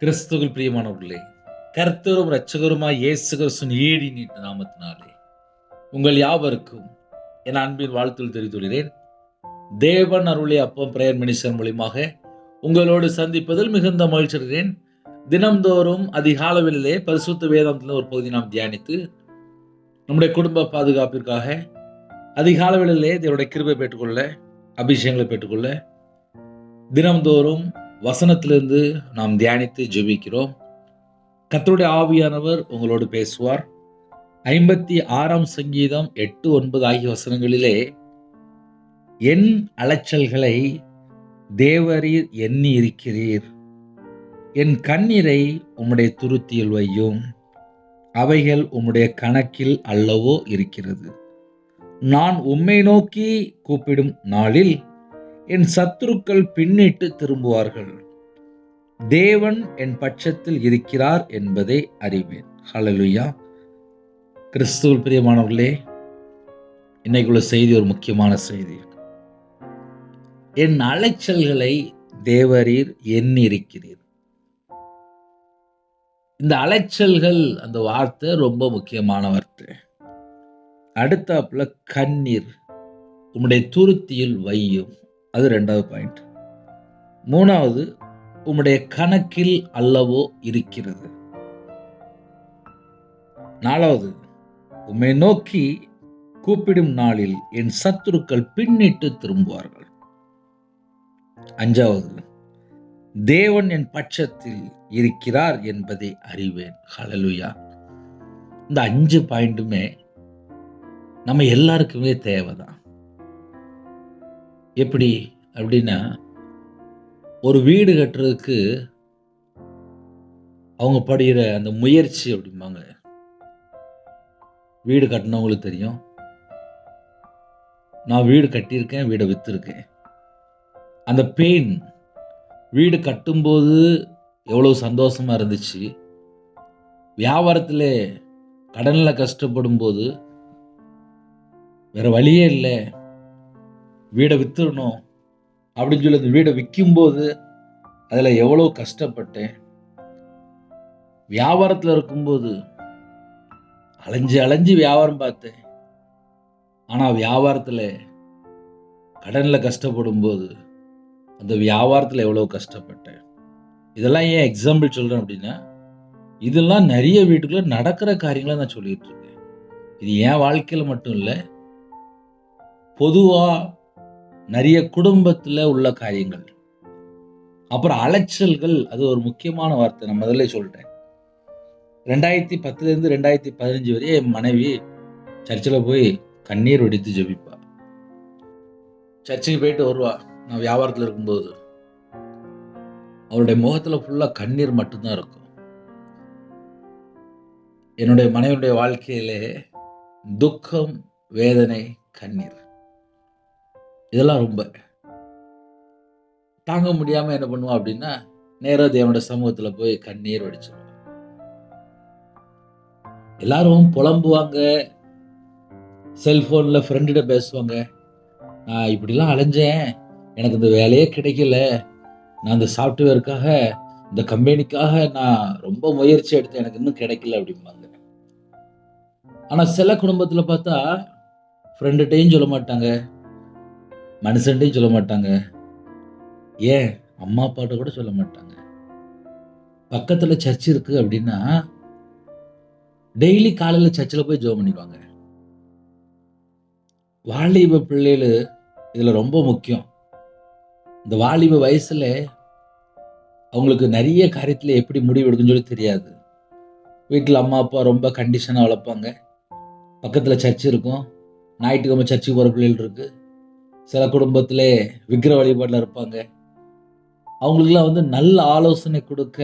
கிறிஸ்துவில் பிரியமானவர்களே, கர்த்தரும் இரட்சகருமாய் இயேசு கிறிஸ்துவின் ஈடு நீட்ட நாமத்தினாலே உங்கள் யாவருக்கும் என் அன்பின் வாழ்த்துக்கள் தெரிவித்துள்ளேன். தேவன் அருளிய அப்பம் பிரேயர் மினிஸ்டர் மூலியமாக உங்களோடு சந்திப்பதில் மிகுந்த மகிழ்ச்சி அடைகிறேன். தினம்தோறும் அதிகாலையிலே பரிசுத்த வேதாந்தத்தில் ஒரு பகுதி நாம் தியானித்து நம்முடைய குடும்ப பாதுகாப்பிற்காக அதிகாலையிலே தேவனுடைய கிருபை பெற்றுக்கொள்ள, அபிஷேகங்களை பெற்றுக்கொள்ள தினம்தோறும் வசனத்திலிருந்து நாம் தியானித்து ஜெபிக்கிறோம். கர்த்தருடைய ஆவியானவர் உங்களோடு பேசுவார். 56ஆம் சங்கீதம் 8, 9 ஆகிய வசனங்களிலே, என் அலைச்சல்களை தேவரீர் எண்ணி இருக்கிறீர், என் கண்ணீரை உம்முடைய துருத்தியில் வையும், அவைகள் உம்முடைய கணக்கில் அல்லவோ இருக்கிறது. நான் உம்மை நோக்கி கூப்பிடும் நாளில் என் சத்துருக்கள் பின்னிட்டு திரும்புவார்கள். தேவன் என் பட்சத்தில் இருக்கிறார் என்பதை அறிவேன். ஹல்லேலூயா. கிறிஸ்துவில் பிரியமானவர்களே, இன்னைக்குள்ள செய்தி ஒரு முக்கியமான செய்தி. என் அலைச்சல்களை தேவரீர் எண்ணி இருக்கிறீர். இந்த அலைச்சல்கள், அந்த வார்த்தை ரொம்ப முக்கியமான வார்த்தை. அடுத்தாப்புல கண்ணீர் உம்முடைய துருத்தியில் வையும், அது 2வது பாயிண்ட். 3வது, உம்முடைய கணக்கில் அல்லவோ இருக்கிறது. 4வது, உம்மை நோக்கி கூப்பிடும் நாளில் என் சத்துருக்கள் பின்னிட்டு திரும்புவார்கள். 5வது, தேவன் என் பட்சத்தில் இருக்கிறார் என்பதை அறிவேன். ஹல்லேலூயா. இந்த 5 பாயிண்ட்டுமே நம்ம எல்லாருக்குமே தேவைதான். எப்படி அப்படின்னா, ஒரு வீடு கட்டுறதுக்கு அவங்க படுகிற அந்த முயற்சி அப்படிம்பாங்க. வீடு கட்டினவங்களுக்கு தெரியும். நான் வீடு கட்டியிருக்கேன், வீடை விற்றுருக்கேன். அந்த பெயின், வீடு கட்டும்போது எவ்வளோ சந்தோஷமா இருந்துச்சு, வியாபாரத்தில் கடனில் கஷ்டப்படும் போது வேற வழியே இல்லை, வீடை வித்துடணும் அப்படின்னு சொல்லி அந்த வீடை விற்கும்போது அதில் எவ்வளோ கஷ்டப்பட்டேன். வியாபாரத்தில் இருக்கும்போது அலைஞ்சு அலைஞ்சு வியாபாரம் பார்த்தேன். ஆனால் வியாபாரத்தில் கடனில் கஷ்டப்படும் போது அந்த வியாபாரத்தில் எவ்வளோ கஷ்டப்பட்டேன். இதெல்லாம் ஏன் எக்ஸாம்பிள் சொல்கிறேன் அப்படின்னா, இதெல்லாம் நிறைய வீட்டுக்குள்ள நடக்கிற காரியங்களை நான் சொல்லிட்டு இருக்கேன். இது என் வாழ்க்கையில் மட்டும் இல்லை, பொதுவாக நிறைய குடும்பத்தில் உள்ள காரியங்கள். அப்புறம் அலைச்சல்கள், அது ஒரு முக்கியமான வார்த்தை. நான் முதல்ல சொல்லிட்டேன். 2010 2015 வரை என் மனைவி சர்ச்சில் போய் கண்ணீர் வடித்து ஜெபிப்பா. சர்ச்சுக்கு போயிட்டு வருவா. நான் வியாபாரத்தில் இருக்கும்போது அவருடைய முகத்தில் ஃபுல்லாக கண்ணீர் மட்டும்தான் இருக்கும். என்னுடைய மனைவியுடைய வாழ்க்கையிலே துக்கம், வேதனை, கண்ணீர், இதெல்லாம் ரொம்ப தாங்க முடியாமல் என்ன பண்ணுவா அப்படின்னா, நேராக தேவனுடைய சமூகத்தில் போய் கண்ணீர் வடிச்சிருவா. எல்லாரும் புலம்புவாங்க, செல்ஃபோனில் ஃப்ரெண்டிட பேசுவாங்க. நான் இப்படிலாம் அலைஞ்சேன், எனக்கு இந்த வேலையே கிடைக்கல, நான் இந்த சாஃப்ட்வேருக்காக, இந்த கம்பெனிக்காக நான் ரொம்ப முயற்சி எடுத்தேன், எனக்கு இன்னும் கிடைக்கல அப்படிம்பாங்க. ஆனால் சில குடும்பத்தில் பார்த்தா ஃப்ரெண்டுகிட்டையும் சொல்ல மாட்டாங்க, மனுஷன்ட்டையும் சொல்ல மாட்டாங்க, ஏன் அம்மா அப்பாட்ட கூட சொல்ல மாட்டாங்க. பக்கத்தில் சர்ச் இருக்கு அப்படின்னா டெய்லி காலையில் சர்ச்சில் போய் ஜெபம் பண்ணிடுவாங்க. வாலிப பிள்ளைகள் இதில் ரொம்ப முக்கியம். இந்த வாலிப வயசில் அவங்களுக்கு நிறைய காரியத்தில் எப்படி முடிவு எடுக்குன்னு சொல்லி தெரியாது. வீட்டில் அம்மா அப்பா ரொம்ப கண்டிஷனாக வளர்ப்பாங்க. பக்கத்தில் சர்ச் இருக்கும், ஞாயிற்றுக்கிழமை சர்ச்சுக்கு போகிற பிள்ளைகள் இருக்குது. சில குடும்பத்தில் விக்கிர வழிபாட்டில் இருப்பாங்க. அவங்களுக்குலாம் நல்ல ஆலோசனை கொடுக்க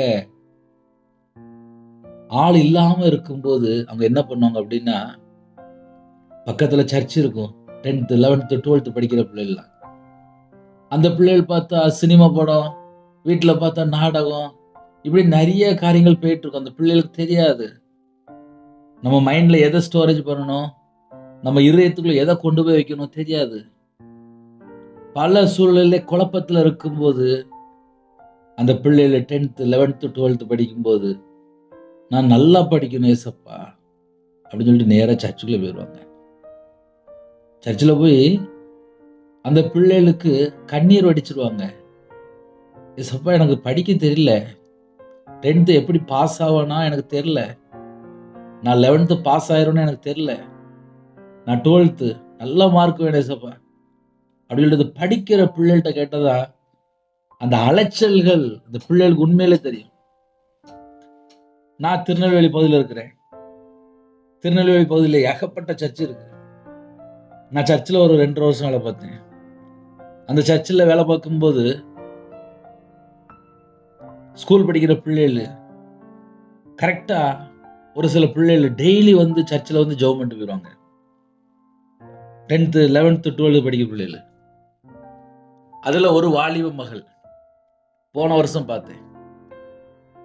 ஆள் இல்லாமல் இருக்கும்போது அவங்க என்ன பண்ணுவாங்க அப்படின்னா, பக்கத்தில் சர்ச் இருக்கும், 10th 11th 12th படிக்கிற பிள்ளைகள்லாம், அந்த பிள்ளைகள் பார்த்தா சினிமா படம், வீட்டில் பார்த்தா நாடகம், இப்படி நிறைய காரியங்கள் போயிட்டு இருக்கும். அந்த பிள்ளைகளுக்கு தெரியாது நம்ம மைண்டில் எதை ஸ்டோரேஜ் பண்ணணும், நம்ம இதயத்துக்குள்ள எதை கொண்டு போய் வைக்கணும் தெரியாது. பல சூழ்நிலை குழப்பத்தில் இருக்கும்போது அந்த பிள்ளைகள் 10th 11th 12th படிக்கும்போது நான் நல்லா படிக்கணும் ஏசப்பா அப்படின்னு சொல்லிட்டு நேராக சர்ச்சுக்குள்ளே போயிடுவாங்க. சர்ச்சில் போய் அந்த பிள்ளைகளுக்கு கண்ணீர் வடிச்சிருவாங்க. ஏசப்பா எனக்கு படிக்க தெரியல, 10th எப்படி பாஸ் ஆவேனா எனக்கு தெரியல, நான் 11th பாஸ் ஆயிரும்னு எனக்கு தெரியல, நான் 12th நல்ல மார்க் வேணும் ஏசப்பா அப்படின்றது படிக்கிற பிள்ளைகள்கிட்ட கேட்டதா அந்த அலைச்சல்கள் இந்த பிள்ளைகளுக்கு உண்மையிலே தெரியும். நான் திருநெல்வேலி பகுதியில் இருக்கிறேன். திருநெல்வேலி பகுதியில் ஏகப்பட்ட சர்ச் இருக்கு. நான் சர்ச்சில் ஒரு 2 வருஷம் வேலை பார்த்தேன். அந்த சர்ச்சில் வேலை பார்க்கும்போது ஸ்கூல் படிக்கிற பிள்ளைகள் கரெக்டா ஒரு சில பிள்ளைகள் டெய்லி வந்து சர்ச்சில் வந்து ஜெபம் பண்ணிட்டு போயிடுவாங்க. 10th 11th 12th படிக்கிற பிள்ளைகள். அதுல ஒரு வாலிப மகள் போன வருஷம் பார்த்தேன்,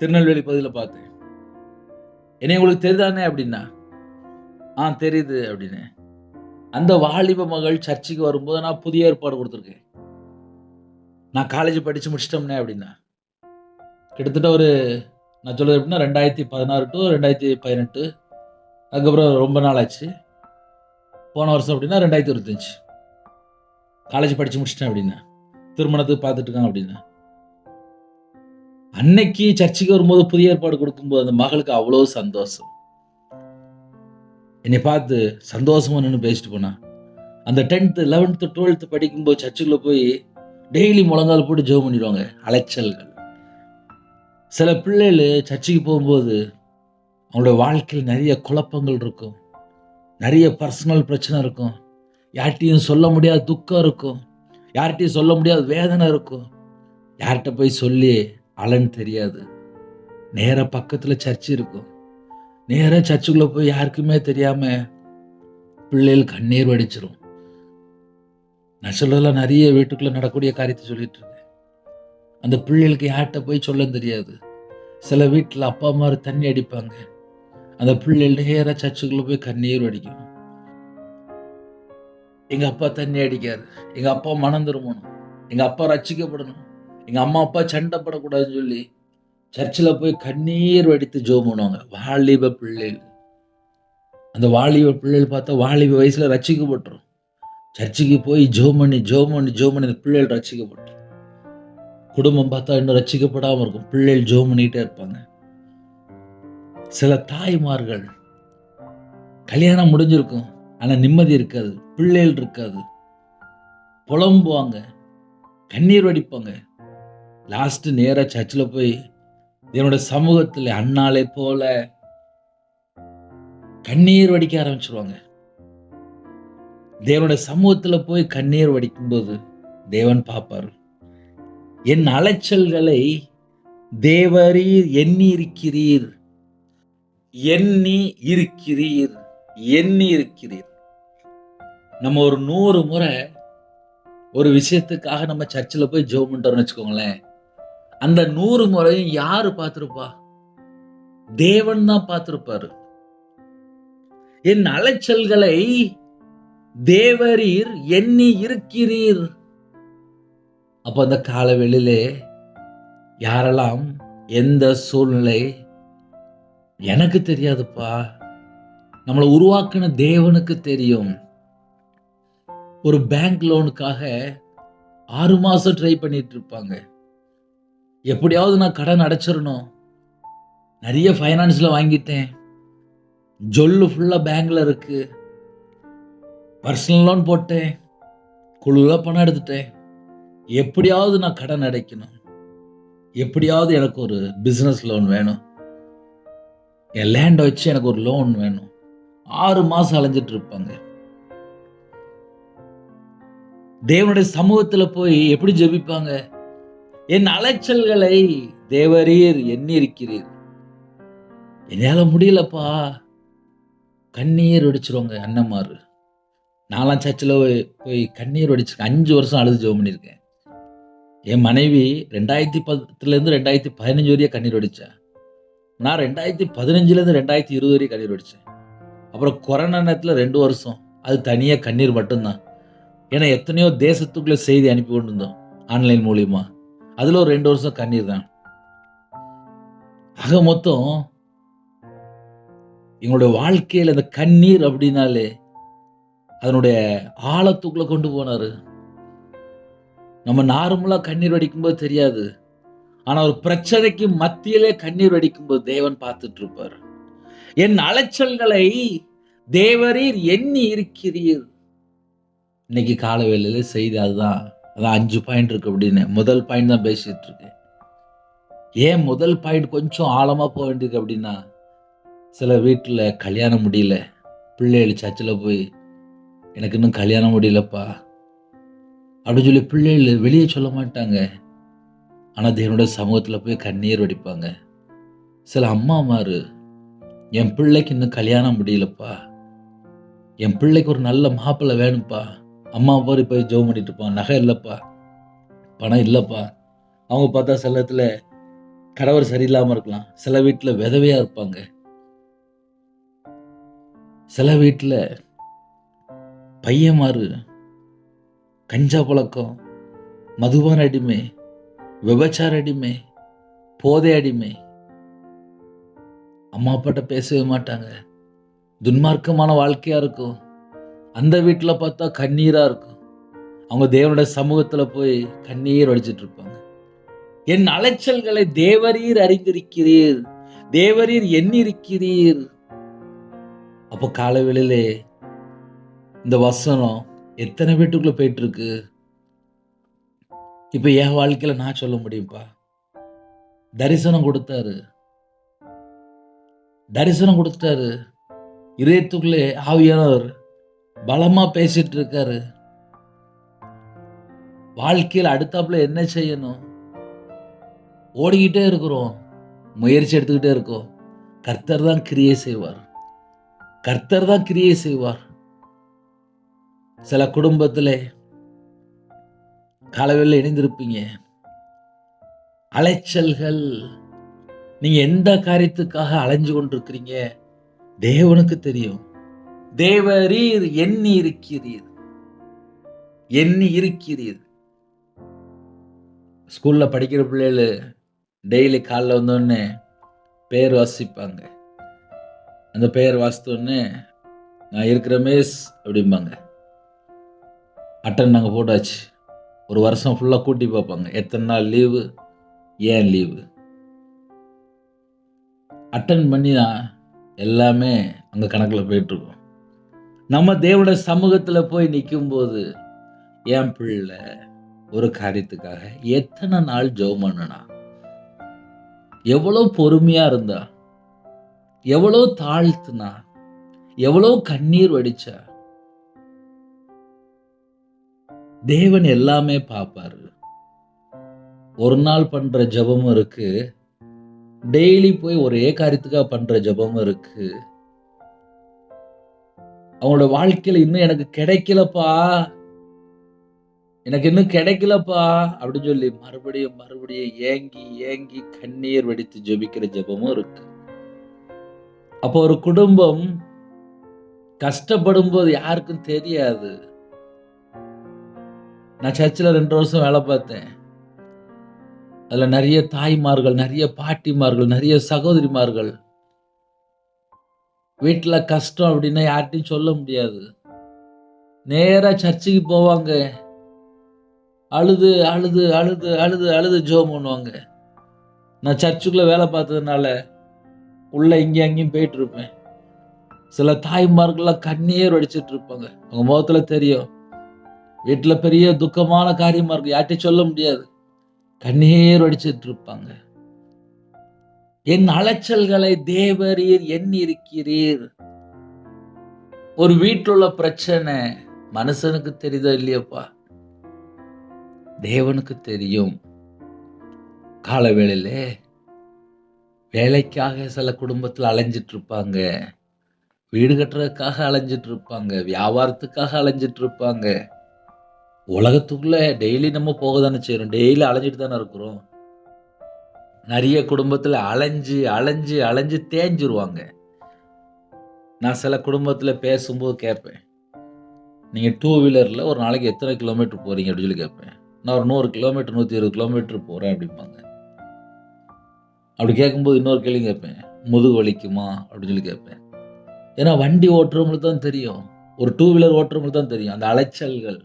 திருநெல்வேலி பகுதியில் பார்த்தேன். என்னை உங்களுக்கு தெரியுதானே அப்படின்னா, தெரியுது அப்படின்னு. அந்த வாலிப மகள் சர்ச்சுக்கு வரும்போது நான் புதிய ஏற்பாடு கொடுத்துருக்கேன். நான் காலேஜ் படிச்சு முடிச்சிட்டோம்னே அப்படின்னா, கிட்டத்தட்ட ஒரு நான் சொல்றது எப்படின்னா 2016 to 2018, அதுக்கப்புறம் ரொம்ப நாள் ஆச்சு. போன வருஷம் அப்படின்னா 2025 காலேஜ் படிச்சு முடிச்சிட்டேன் அப்படின்னா, திருமணத்துக்கு பார்த்துட்டு இருக்காங்க அப்படின்னா, அன்னைக்கு சர்ச்சுக்கு வரும்போது புதிய ஏற்பாடு கொடுக்கும்போது அந்த மகளுக்கு அவ்வளவு சந்தோஷம். என்னை பார்த்து சந்தோஷமா நின்று பேசிட்டு போனா. அந்த 10th 11th 12th படிக்கும்போது சர்ச்சுக்குள்ள போய் டெய்லி முழங்கால் போட்டு ஜெபம் பண்ணிடுவாங்க. அலைச்சல்கள். சில பிள்ளைகள் சர்ச்சுக்கு போகும்போது அவங்களோட வாழ்க்கையில் நிறைய குழப்பங்கள் இருக்கும், நிறைய பர்சனல் பிரச்சனை இருக்கும், யார்கிட்டையும் சொல்ல முடியாத துக்கம் இருக்கும், யார்கிட்டையும் சொல்ல முடியாத வேதனை இருக்கும். யார்கிட்ட போய் சொல்லி அலன்னு தெரியாது. நேர பக்கத்துல சர்ச் இருக்கும். நேர சர்ச்சுக்குள்ள போய் யாருக்குமே தெரியாம பிள்ளைகள் கண்ணீர் வடிச்சிரும். நான் சொல்லலாம், நிறைய வீட்டுக்குள்ள நடக்கூடிய காரியத்தை சொல்லிட்டு இருக்கேன். அந்த பிள்ளைகளுக்கு யார்கிட்ட போய் சொல்ல தெரியாது. சில வீட்டில் அப்பா அம்மா தண்ணி அடிப்பாங்க, அந்த பிள்ளைகள் நேர சர்ச்சுக்குள்ள போய் கண்ணீர் வடிக்கும். எங்க அப்பா தண்ணி அடிக்காரு, எங்க அப்பா மனம் திரும்பணும், எங்க அப்பா ரட்சிக்கப்படணும், எங்க அம்மா அப்பா சண்டைப்படக்கூடாதுன்னு சொல்லி சர்ச்சில் போய் கண்ணீர் வடித்து ஜெபம் பண்ணுவாங்க. வாலிப பிள்ளைகள். அந்த வாலிப பிள்ளைகள் பார்த்தா வாலிப வயசுல ரட்சிக்கப்பட்டுரும். சர்ச்சுக்கு போய் ஜெபம் பண்ணி அந்த பிள்ளைகள் ரட்சிக்கப்பட்டுரும். குடும்பம் பார்த்தா இன்னும் ரட்சிக்கப்படாம இருக்கும். பிள்ளைகள் ஜெபம் பண்ணிட்டே இருப்பாங்க. சில தாய்மார்கள் கல்யாணம் முடிஞ்சிருக்கும், ஆனா நிம்மதி இருக்காது, பிள்ளைகள் இருக்காது, புலம்புவாங்க, கண்ணீர் வடிப்பாங்க. லாஸ்ட் நேரா சர்ச்சில் போய் என்னோட சமூகத்தில் அண்ணாலே போல கண்ணீர் வடிக்க ஆரம்பிச்சிருவாங்க. தேவனுடைய சமூகத்துல போய் கண்ணீர் வடிக்கும்போது தேவன் பார்ப்பார். என் அலைச்சல்களை தேவரீர் எண்ணி இருக்கிறீர், எண்ணி இருக்கிறீர், எண்ணி இருக்கிறீர். நம்ம ஒரு 100 முறை ஒரு விஷயத்துக்காக நம்ம சர்ச்சில் போய் ஜெபம் பண்ணிட்டோம்னு வச்சுக்கோங்களேன், அந்த 100 முறையும் யாரு பார்த்திருப்பா? தேவன் தான் பார்த்திருப்பாரு. என் அலைச்சல்களை தேவரீர் எண்ணி இருக்கிறீர். அப்ப அந்த காலவெளியிலே யாரெல்லாம் எந்த சூழ்நிலை எனக்கு தெரியாதுப்பா, நம்மளை உருவாக்கின தேவனுக்கு தெரியும். ஒரு பேங்க் லோனுக்காக 6 மாசம் ட்ரை பண்ணிட்டு இருப்பாங்க. எப்படியாவது நான் கடன் அடைச்சிடணும், நிறைய ஃபைனான்ஸ்ல வாங்கிட்டேன், ஜொல்லு ஃபுல்லா பேங்க்ல இருக்கு, பர்சனல் லோன் போட்டேன், குழுவா பணம் எடுத்துட்டேன், எப்படியாவது நான் கடன் அடைக்கணும், எப்படியாவது எனக்கு ஒரு பிசினஸ் லோன் வேணும், என் லேண்டை வச்சு எனக்கு ஒரு லோன் வேணும். 6 மாசம் அலைஞ்சிட்டு இருப்பாங்க. தேவனுடைய சமூகத்துல போய் எப்படி ஜெபிப்பாங்க? என் அலைச்சல்களை தேவரீர் எண்ணி இருக்கிறீர். என்னால முடியலப்பா, கண்ணீர் வடிச்சிருவாங்க அண்ணன்மாரு. நாலாம் சர்ச்சில் போய் கண்ணீர் வடிச்சிருக்கேன். 5 வருஷம் அழுது ஜெபம் பண்ணியிருக்கேன். என் மனைவி 2010 2015 வரையும் கண்ணீர் வடித்தேன். நான் 2015 2020 வரையும் கண்ணீர் வடித்தேன். அப்புறம் கொரோனா நேரத்தில் 2 வருஷம் அது தனியாக கண்ணீர் மட்டும்தான். ஏன்னா எத்தனையோ தேசத்துக்குள்ளே செய்தி அனுப்பி கொண்டு இருந்தோம் ஆன்லைன் மூலியமா. அதுல ஒரு 2 வருஷம் கண்ணீர் தான். ஆக மொத்தம் எங்களுடைய வாழ்க்கையில இந்த கண்ணீர் அப்படின்னாலே அதனுடைய ஆழத்துக்குள்ள கொண்டு போனாரு. நம்ம நார்மலா கண்ணீர் வடிக்கும்போது தெரியாது. ஆனா ஒரு பிரச்சனைக்கு மத்தியிலே கண்ணீர் வடிக்கும்போது தேவன் பார்த்துட்டு இருப்பார். என் அலைச்சல்களை தேவரீர் எண்ணி இருக்கிறீர். இன்னைக்கு கால வேளையில செய்தி அதுதான். அதான் 5 பாயிண்ட் இருக்கு அப்படின்னு. முதல் பாயிண்ட் தான் பேசிட்டு இருக்கேன். ஏன் முதல் பாயிண்ட் கொஞ்சம் ஆழமா போக வேண்டியது அப்படின்னா, சில வீட்டுல கல்யாணம் முடியல. பிள்ளைகள் சர்ச்சில் போய் எனக்கு இன்னும் கல்யாணம் முடியலப்பா அப்படின்னு சொல்லி பிள்ளைகள் வெளியே சொல்ல மாட்டாங்க. ஆனா தேவனுடைய சமூகத்துல போய் கண்ணீர் வடிப்பாங்க. சில அம்மாமாரு என் பிள்ளைக்கு இன்னும் கல்யாணம் முடியலப்பா, என் பிள்ளைக்கு ஒரு நல்ல மாப்பிள்ளை வேணும்ப்பா. அம்மா பாரு போய் ஜெபம் பண்ணிட்டு இருப்பான். நகை இல்லப்பா, பணம் இல்லப்பா. அவங்க பார்த்தா சில இடத்துல கணவர் சரியில்லாம இருக்கலாம். சில வீட்டுல விதவையா இருப்பாங்க. சில வீட்டுல பையன்மாரு கஞ்சா பழக்கம், மதுபான அடிமை, விபச்சார அடிமை, போதை அடிமை. அம்மா அப்பாட்ட பேசவே மாட்டாங்க. துன்மார்க்கமான வாழ்க்கையா இருக்கும். அந்த வீட்டுல பார்த்தா கண்ணீரா இருக்கும். அவங்க தேவனுடைய சமூகத்துல போய் கண்ணீர் வடிச்சிட்டு இருப்பாங்க. என் அலைச்சல்களை தேவரீர் அறிந்திருக்கிறீர், தேவரீர் எண்ணிருக்கிறீர். அப்போ காலவெளியிலே இந்த வசனம் எத்தனை வீட்டுக்குள்ள போயிட்டு இருக்கு. இப்ப என் வாழ்க்கையில நான் சொல்ல முடியும்பா. தரிசனம் கொடுத்தாரு, தரிசனம் கொடுத்தாரு. இதயத்துக்குள்ளே ஆவியானவர் பலமா பேசிட்டு இருக்காரு. வாழ்க்கையில் அடுத்தாப்புல என்ன செய்யணும் ஓடிக்கிட்டே இருக்கிறோம், முயற்சி எடுத்துக்கிட்டே இருக்கோம். கர்த்தர் தான் கிரியை செய்வார், கர்த்தர் தான் கிரியை செய்வார். சில குடும்பத்திலே காலவெளியில் இணைந்திருப்பீங்க. அலைச்சல்கள், நீங்க எந்த காரியத்துக்காக அலைஞ்சு கொண்டிருக்கிறீங்க தேவனுக்கு தெரியும். தேவரீர் எண்ணி இருக்கிறீர், எண்ணி இருக்கிறீர். ஸ்கூல்ல படிக்கிற பிள்ளைகள் டெய்லி காலைல வந்தோடனே பேர் வாசிப்பாங்க. அந்த பெயர் வாசித்தோடனே நான் இருக்கிற மிஸ் அப்படிம்பாங்க. அட்டன் நாங்கள் போட்டாச்சு. ஒரு வருஷம் ஃபுல்லாக கூட்டி பார்ப்பாங்க, எத்தனை நாள் லீவு, ஏன் லீவு. அட்டன் பண்ணி தான் எல்லாமே அங்கே கணக்கில் போயிட்டுருக்கோம். நம்ம தேவனுடைய சமூகத்தில் போய் நிற்கும்போது என் பிள்ளை ஒரு காரியத்துக்காக எத்தனை நாள் ஜெபம் பண்ணனா, எவ்வளோ பொறுமையா இருந்தா, எவ்வளோ தாழ்த்துனா, எவ்வளோ கண்ணீர் வடிச்சா. தேவன் எல்லாமே பார்ப்பாரு. ஒரு நாள் பண்ற ஜெபமும் இருக்கு, டெய்லி போய் ஒரே காரியத்துக்காக பண்ற ஜெபமும் இருக்கு. அவங்களோட வாழ்க்கையில இன்னும் எனக்கு கிடைக்கலப்பா, எனக்கு இன்னும் கிடைக்கலப்பா அப்படின்னு சொல்லி மறுபடியும் மறுபடியும் ஏங்கி ஏங்கி கண்ணீர் வடித்து ஜெபிக்கிற ஜெபமும் இருக்கு. அப்போ ஒரு குடும்பம் கஷ்டப்படும் போது யாருக்கும் தெரியாது. நான் சர்ச்சில் 2 வருஷம் வேலை பார்த்தேன். அதுல நிறைய தாய்மார்கள், நிறைய பாட்டிமார்கள், நிறைய சகோதரிமார்கள் வீட்டுல கஷ்டம் அப்படின்னா யார்ட்டையும் சொல்ல முடியாது. நேரா சர்ச்சுக்கு போவாங்க. அழுது அழுது அழுது அழுது அழுது ஜெபம் பண்ணுவாங்க. நான் சர்ச்சுக்குள்ள வேலை பார்த்ததுனால உள்ள இங்கேயும் அங்கேயும் போயிட்டு இருப்பேன். சில தாய்மார்கள்லாம் கண்ணீர் வடிச்சிட்டு இருப்பாங்க. அவங்க முகத்துல தெரியும் வீட்டுல பெரிய துக்கமான காரியமா இருக்கு, யார்ட்டையும் சொல்ல முடியாது. கண்ணீர் வடிச்சிட்டு இருப்பாங்க. என் அலைச்சல்களை தேவரீர் எண்ணி இருக்கிறீர். ஒரு வீட்டில் உள்ள பிரச்சனை மனுஷனுக்கு தெரியுதோ இல்லையப்பா, தேவனுக்கு தெரியும். காலவேளையில வேலைக்காக சில குடும்பத்தில் அலைஞ்சிட்டு இருப்பாங்க, வீடு கட்டுறதுக்காக அலைஞ்சிட்டு இருப்பாங்க, வியாபாரத்துக்காக அலைஞ்சிட்டு இருப்பாங்க. உலகத்துக்குள்ள டெய்லி நம்ம போக தானே செய்யறோம், டெய்லி அலைஞ்சிட்டு தானே இருக்கிறோம். நிறைய குடும்பத்துல அலைஞ்சு அலைஞ்சு அலைஞ்சு தேஞ்சிருவாங்க. நான் சில குடும்பத்துல பேசும்போது கேட்பேன், நீங்க 2 வீலர்ல ஒரு நாளைக்கு எத்தனை கிலோமீட்டர் போறீங்க அப்படின்னு சொல்லி கேட்பேன். நான் ஒரு 100 கிலோமீட்டர் 120 கிலோமீட்டர் போகிறேன் அப்படிம்பாங்க. அப்படி கேட்கும்போது இன்னொரு கேள்வி கேட்பேன், முதுகு வலிக்குமா அப்படின்னு சொல்லி கேட்பேன். ஏன்னா வண்டி ஓட்டுறவங்களுக்கு தான் தெரியும், ஒரு டூ வீலர் ஓட்டுறவங்களுக்கு தான் தெரியும் அந்த அலைச்சல்கள்.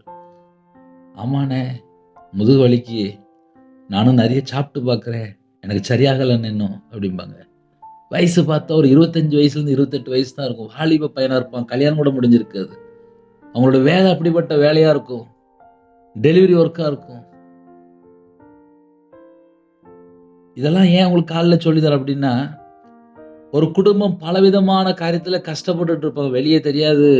ஆமாண்ணே, முதுகு வலிக்கு நானும் நிறைய சாப்பிட்டு பார்க்குறேன், எனக்கு சரியாகலைன்னு இன்னும் அப்படிம்பாங்க. வயசு பார்த்தா ஒரு 25 வயசுலேருந்து 28 வயசு தான் இருக்கும். வாலிப பையனாக இருப்பான், கல்யாணம் கூட முடிஞ்சிருக்காது. அவங்களோட வேலை அப்படிப்பட்ட வேலையாக இருக்கும், டெலிவரி ஒர்க்காக இருக்கும். இதெல்லாம் ஏன் உங்களுக்கு காலைல சொல்லித்தரேன் அப்படின்னா, ஒரு குடும்பம் பலவிதமான காரியத்தில் கஷ்டப்பட்டுட்டு இருப்பாங்க, வெளியே தெரியாது.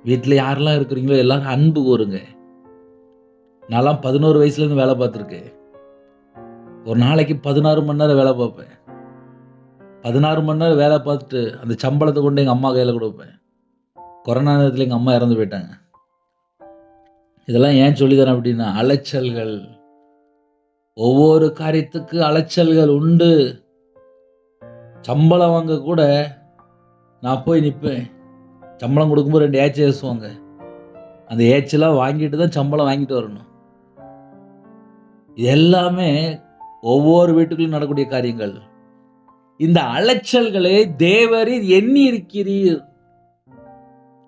வீட்டில் யாரெல்லாம் இருக்கிறீங்களோ எல்லாரும் அன்பு கூறுங்க. நான்லாம் 11 வயசுலேருந்து வேலை பார்த்துருக்கேன். ஒரு நாளைக்கு 16 மணி நேரம் வேலை பார்ப்பேன். 16 மணி நேரம் வேலை பார்த்துட்டு அந்த சம்பளத்தை கொண்டு எங்கள் அம்மா கையில் கொடுப்பேன். கொரோனா நேரத்தில் எங்கள் அம்மா இறந்து போயிட்டாங்க. இதெல்லாம் ஏன் சொல்லித்தரேன் அப்படின்னா, அலைச்சல்கள், ஒவ்வொரு காரியத்துக்கு அலைச்சல்கள் உண்டு. சம்பளம் வாங்க கூட நான் போய் நிற்பேன். சம்பளம் கொடுக்கும்போது 2 ஏச்சு ஏசுவாங்க. அந்த ஏச்செல்லாம் வாங்கிட்டு தான் சம்பளம் வாங்கிட்டு வரணும். இது எல்லாமே ஒவ்வொரு வீட்டுக்குள்ளும் நடக்கக்கூடிய காரியங்கள். இந்த அலைச்சல்களை தேவரீர் எண்ணி இருக்கிறீர்.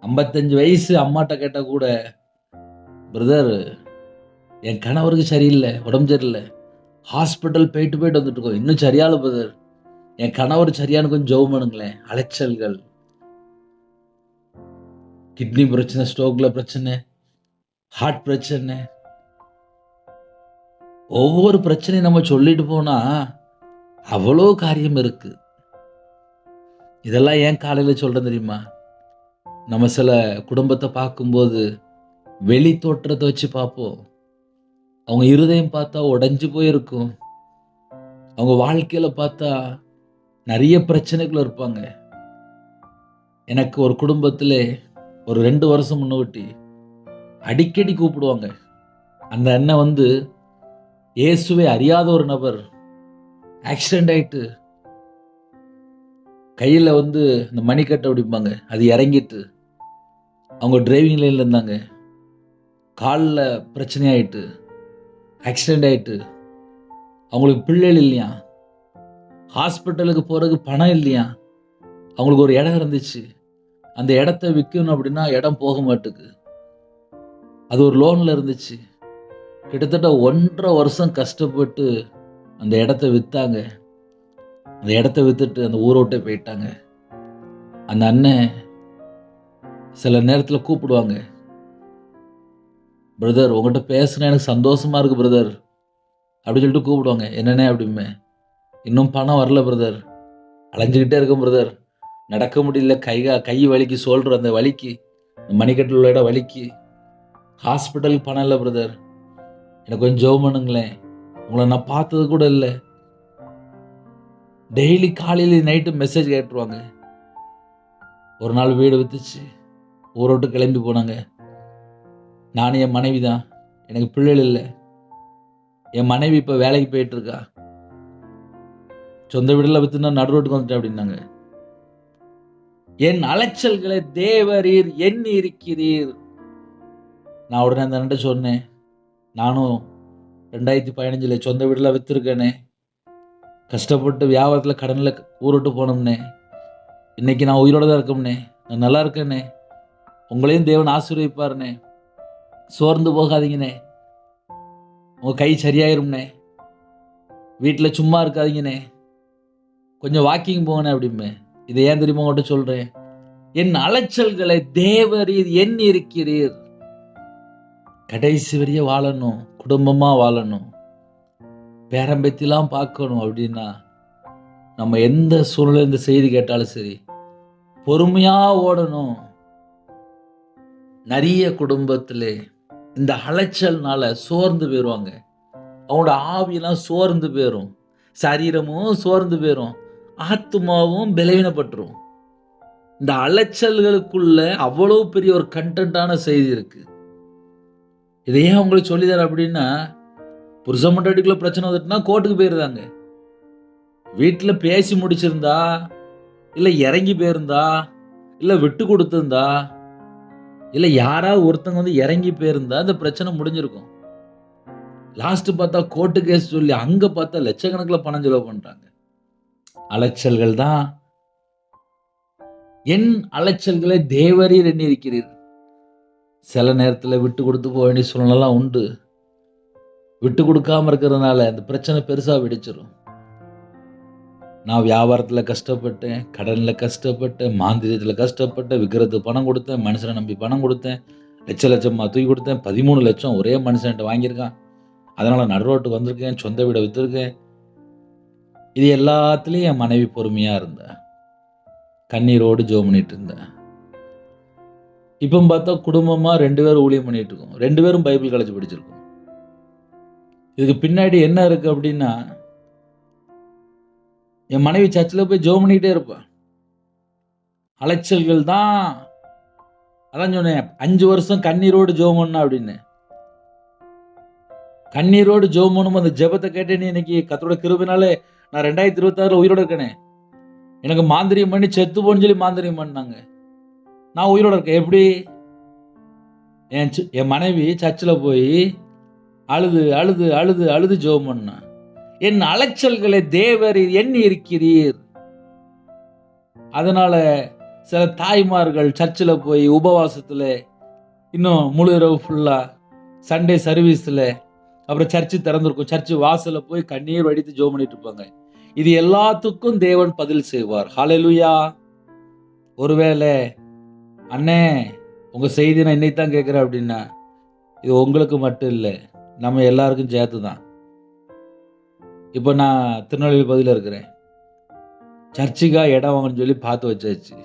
55 வயசு அம்மாட்ட கேட்டா கூட, பிரதர் என் கணவருக்கு சரியில்லை, உடம்பு சரியில்லை, ஹாஸ்பிட்டல் போயிட்டு வந்துட்டு இருக்கோம், இன்னும் சரியால பிரதர், என் கணவர் சரியான கொஞ்சம் ஜெபம் பண்ணுங்களேன். அலைச்சல்கள், கிட்னி பிரச்சனை, ஸ்ட்ரோக்ல பிரச்சனை, ஹார்ட் பிரச்சனை, ஒவ்வொரு பிரச்சனையும் நம்ம சொல்லிட்டு போனா அவ்வளோ காரியம் இருக்கு. இதெல்லாம் ஏன் காலையில் சொல்றேன் தெரியுமா? நம்ம சில குடும்பத்தை பார்க்கும்போது வெளி தோற்றத்தை வச்சு பார்ப்போம். அவங்க இருதயம் பார்த்தா உடைஞ்சு போயிருக்கும். அவங்க வாழ்க்கையில பார்த்தா நிறைய பிரச்சனைகள் இருப்பாங்க. எனக்கு ஒரு குடும்பத்தில் ஒரு 2 வருஷம் முன்னோட்டி அடிக்கடி கூப்பிடுவாங்க. அந்த அண்ணன் வந்து இயேசுவை அறியாத ஒரு நபர், ஆக்சிடென்ட் ஆயிட்டு கையில் வந்து இந்த மணிக்கட்டை அப்படிம்பாங்க, அது இறங்கிட்டு அவங்க டிரைவிங் லைனில் இருந்தாங்க. காலில் பிரச்சனையாயிட்டு ஆக்சிடென்ட் ஆயிட்டு அவங்களுக்கு பிள்ளைகள் இல்லையா, ஹாஸ்பிட்டலுக்கு போகிறதுக்கு பணம் இல்லையா. அவங்களுக்கு ஒரு இடம் இருந்துச்சு, அந்த இடத்த விற்கணும் அப்படின்னா இடம் போக மாட்டுக்கு. அது ஒரு லோனில் இருந்துச்சு. கிட்டத்தட்ட 1.5 வருஷம் கஷ்டப்பட்டு அந்த இடத்த விற்றாங்க. அந்த இடத்த விற்றுட்டு அந்த ஊரோட்டே போயிட்டாங்க. அந்த அண்ணன் சில நேரத்தில் கூப்பிடுவாங்க, பிரதர் உங்கள்கிட்ட பேசுனா எனக்கு சந்தோஷமா இருக்கு பிரதர் அப்படின்னு சொல்லிட்டு கூப்பிடுவாங்க. என்னென்ன அப்படிமே, இன்னும் பணம் வரல பிரதர், அலைஞ்சிக்கிட்டே இருக்கும் பிரதர், நடக்க முடியல, கை வலிக்கு, சொல்கிற அந்த வலிக்கு, மணிக்கட்டில் உள்ள இடம் வலிக்கு, ஹாஸ்பிட்டலுக்கு பணம் இல்லை பிரதர், எனக்கு கொஞ்சம் ஜெபம் பண்ணுங்களேன், உங்களை நான் பார்த்தது கூட இல்லை. டெய்லி காலையில் நைட்டு மெசேஜ் கேட்டுருவாங்க. ஒரு நாள் வீடு வித்துச்சு, ஊரோட்டு கிளம்பி போனாங்க. நான் என் மனைவி தான், எனக்கு பிள்ளைகள் இல்லை. என் மனைவி இப்போ வேலைக்கு போயிட்டு இருக்கா, சொந்த வீடெல்லாம் வித்துனா நடு ரோட்டுக்கு வந்துட்டேன் அப்படின்னாங்க. என் அலைச்சல்களை தேவரீர் எண்ணி இருக்கிறீர். நான் உடனே அந்த அண்ணன் சொன்னேன், நானும் 2015 சொந்த வீடெல்லாம் வித்துருக்கேனே, கஷ்டப்பட்டு வியாபாரத்தில் கடனில் ஊரோட்டு போனோம்னே, இன்னைக்கு நான் உயிரோட தான் இருக்கோம்னே, நான் நல்லா இருக்கேனே, உங்களையும் தேவன் ஆசீர்வதிப்பாருனே, சோர்ந்து போகாதீங்கண்ணே, உங்கள் கை சரியாயிரும்னே, வீட்டில் சும்மா இருக்காதீங்கண்ணே, கொஞ்சம் வாக்கிங் போங்கண்ணே அப்படிமே. இதை ஏன் தெரியுமா உங்கள்கிட்ட சொல்கிறேன்? என் அலைச்சல்களை தேவரீர் எண்ணி இருக்கிறீர். கடைசி வரைய வாழணும், குடும்பமாக வாழணும், பேரம்பத்திலாம் பார்க்கணும் அப்படின்னா நம்ம எந்த சூழ்நிலை இந்த செய்தி கேட்டாலும் சரி பொறுமையாக ஓடணும். நிறைய குடும்பத்திலே இந்த அலைச்சல்னால சோர்ந்து போயிடுவாங்க. அவங்களோட ஆவியெல்லாம் சோர்ந்து போயிடும், சரீரமும் சோர்ந்து போயிடும், ஆத்மாவும் பலவீனப்பட்டுரும். இந்த அலைச்சல்களுக்குள்ள அவ்வளோ பெரிய ஒரு கண்டென்ட்டான செய்தி இருக்கு. இதை ஏன் உங்களுக்கு சொல்லித்தர அப்படின்னா, புருஷன் பொண்டாட்டிக்குள்ள பிரச்சனை வந்துட்டுனா கோர்ட்டுக்கு போயிருந்தாங்க. வீட்டில் பேசி முடிச்சிருந்தா, இல்லை இறங்கி போயிருந்தா, இல்லை விட்டு கொடுத்துருந்தா, இல்லை யாராவது ஒருத்தங்க வந்து இறங்கி போயிருந்தா இந்த பிரச்சனை முடிஞ்சிருக்கும். லாஸ்ட் பார்த்தா கோர்ட்டு கேஸ் சொல்லி அங்க பார்த்தா லட்சக்கணக்கில் பணம் செலவு பண்றாங்க. அலைச்சல்கள் தான். என் அலைச்சல்களை தேவரீர் எண்ணியிருக்கிறீர். சில நேரத்துல விட்டு கொடுத்து போக வேண்டிய சூழ்நிலைலாம் உண்டு. விட்டு கொடுக்காம இருக்கிறதுனால அந்த பிரச்சனை பெருசா வெடிச்சிரும். நான் வியாபாரத்துல கஷ்டப்பட்டேன், கடன்ல கஷ்டப்பட்டேன், மாந்திரியத்துல கஷ்டப்பட்டேன், விக்கிறதுக்கு பணம் கொடுத்தேன், மனுஷனை நம்பி பணம் கொடுத்தேன், லட்சமா தூக்கி கொடுத்தேன், 13 லட்சம் ஒரே மனுஷன்ட்ட வாங்கியிருக்கான். அதனால நடு ரோட்டுக்கு வந்திருக்கேன், சொந்த வீடை வித்திருக்கேன். இது எல்லாத்துலயும் என் மனைவி பொறுமையா இருந்தா, கண்ணீரோடு ஜெபம் பண்ணிட்டு இருந்தா. இப்போ பார்த்தா குடும்பமா 2 பேரும் ஊழியம் பண்ணிட்டு இருக்கோம். 2 பேரும் பைபிள் காலேஜ் படிச்சிருக்கோம். இதுக்கு பின்னாடி என்ன இருக்கு அப்படின்னா, என் மனைவி சர்ச்சில் போய் ஜெபம் பண்ணிக்கிட்டே இருப்பா. அலைச்சல்கள் தான். அதான் சொன்னேன், 5 வருஷம் கண்ணீரோடு ஜெபம் பண்ணா அப்படின்னு. கண்ணீரோடு ஜெபம் பண்ணும் அந்த ஜெபத்தை கேட்டேன்னு இன்னைக்கு கர்த்தரோட கிருபையினாலே நான் 2026 உயிரோட இருக்கேனே. எனக்கு மாந்திரியம் பண்ணி செத்து போன்னு சொல்லி மாந்திரியம் பண்ணாங்க. நான் உயிரோட இருக்கேன். எப்படி? என் மனைவி சர்ச்சில் போய் அழுது அழுது அழுது அழுது ஜெபம் பண்ணா. என் அலைச்சல்களை தேவரீர் எண்ணி இருக்கிறீர். அதனால சில தாய்மார்கள் சர்ச்சில் போய் உபவாசத்துல இன்னும் முழு இரவு ஃபுல்லா சண்டே சர்வீஸ்ல அப்புறம் சர்ச்சு திறந்திருக்கும், சர்ச்சு வாசல்ல போய் கண்ணீர் வடித்து ஜெபம் பண்ணிட்டு இருப்பாங்க. இது எல்லாத்துக்கும் தேவன் பதில் செய்வார். ஹல்லேலூயா. ஒருவேளை அண்ணே உங்க செய்தி நான் இன்னைக்கு தான் கேட்கிறேன் அப்படின்னா, இது உங்களுக்கு மட்டும் இல்லை, நம்ம எல்லாருக்கும் சேர்த்து தான். இப்போ நான் திருநெல்வேலி பகுதியில் இருக்கிறேன். சர்ச்சுக்காக இடம் வாங்கன்னு சொல்லி பார்த்து வச்சாச்சு.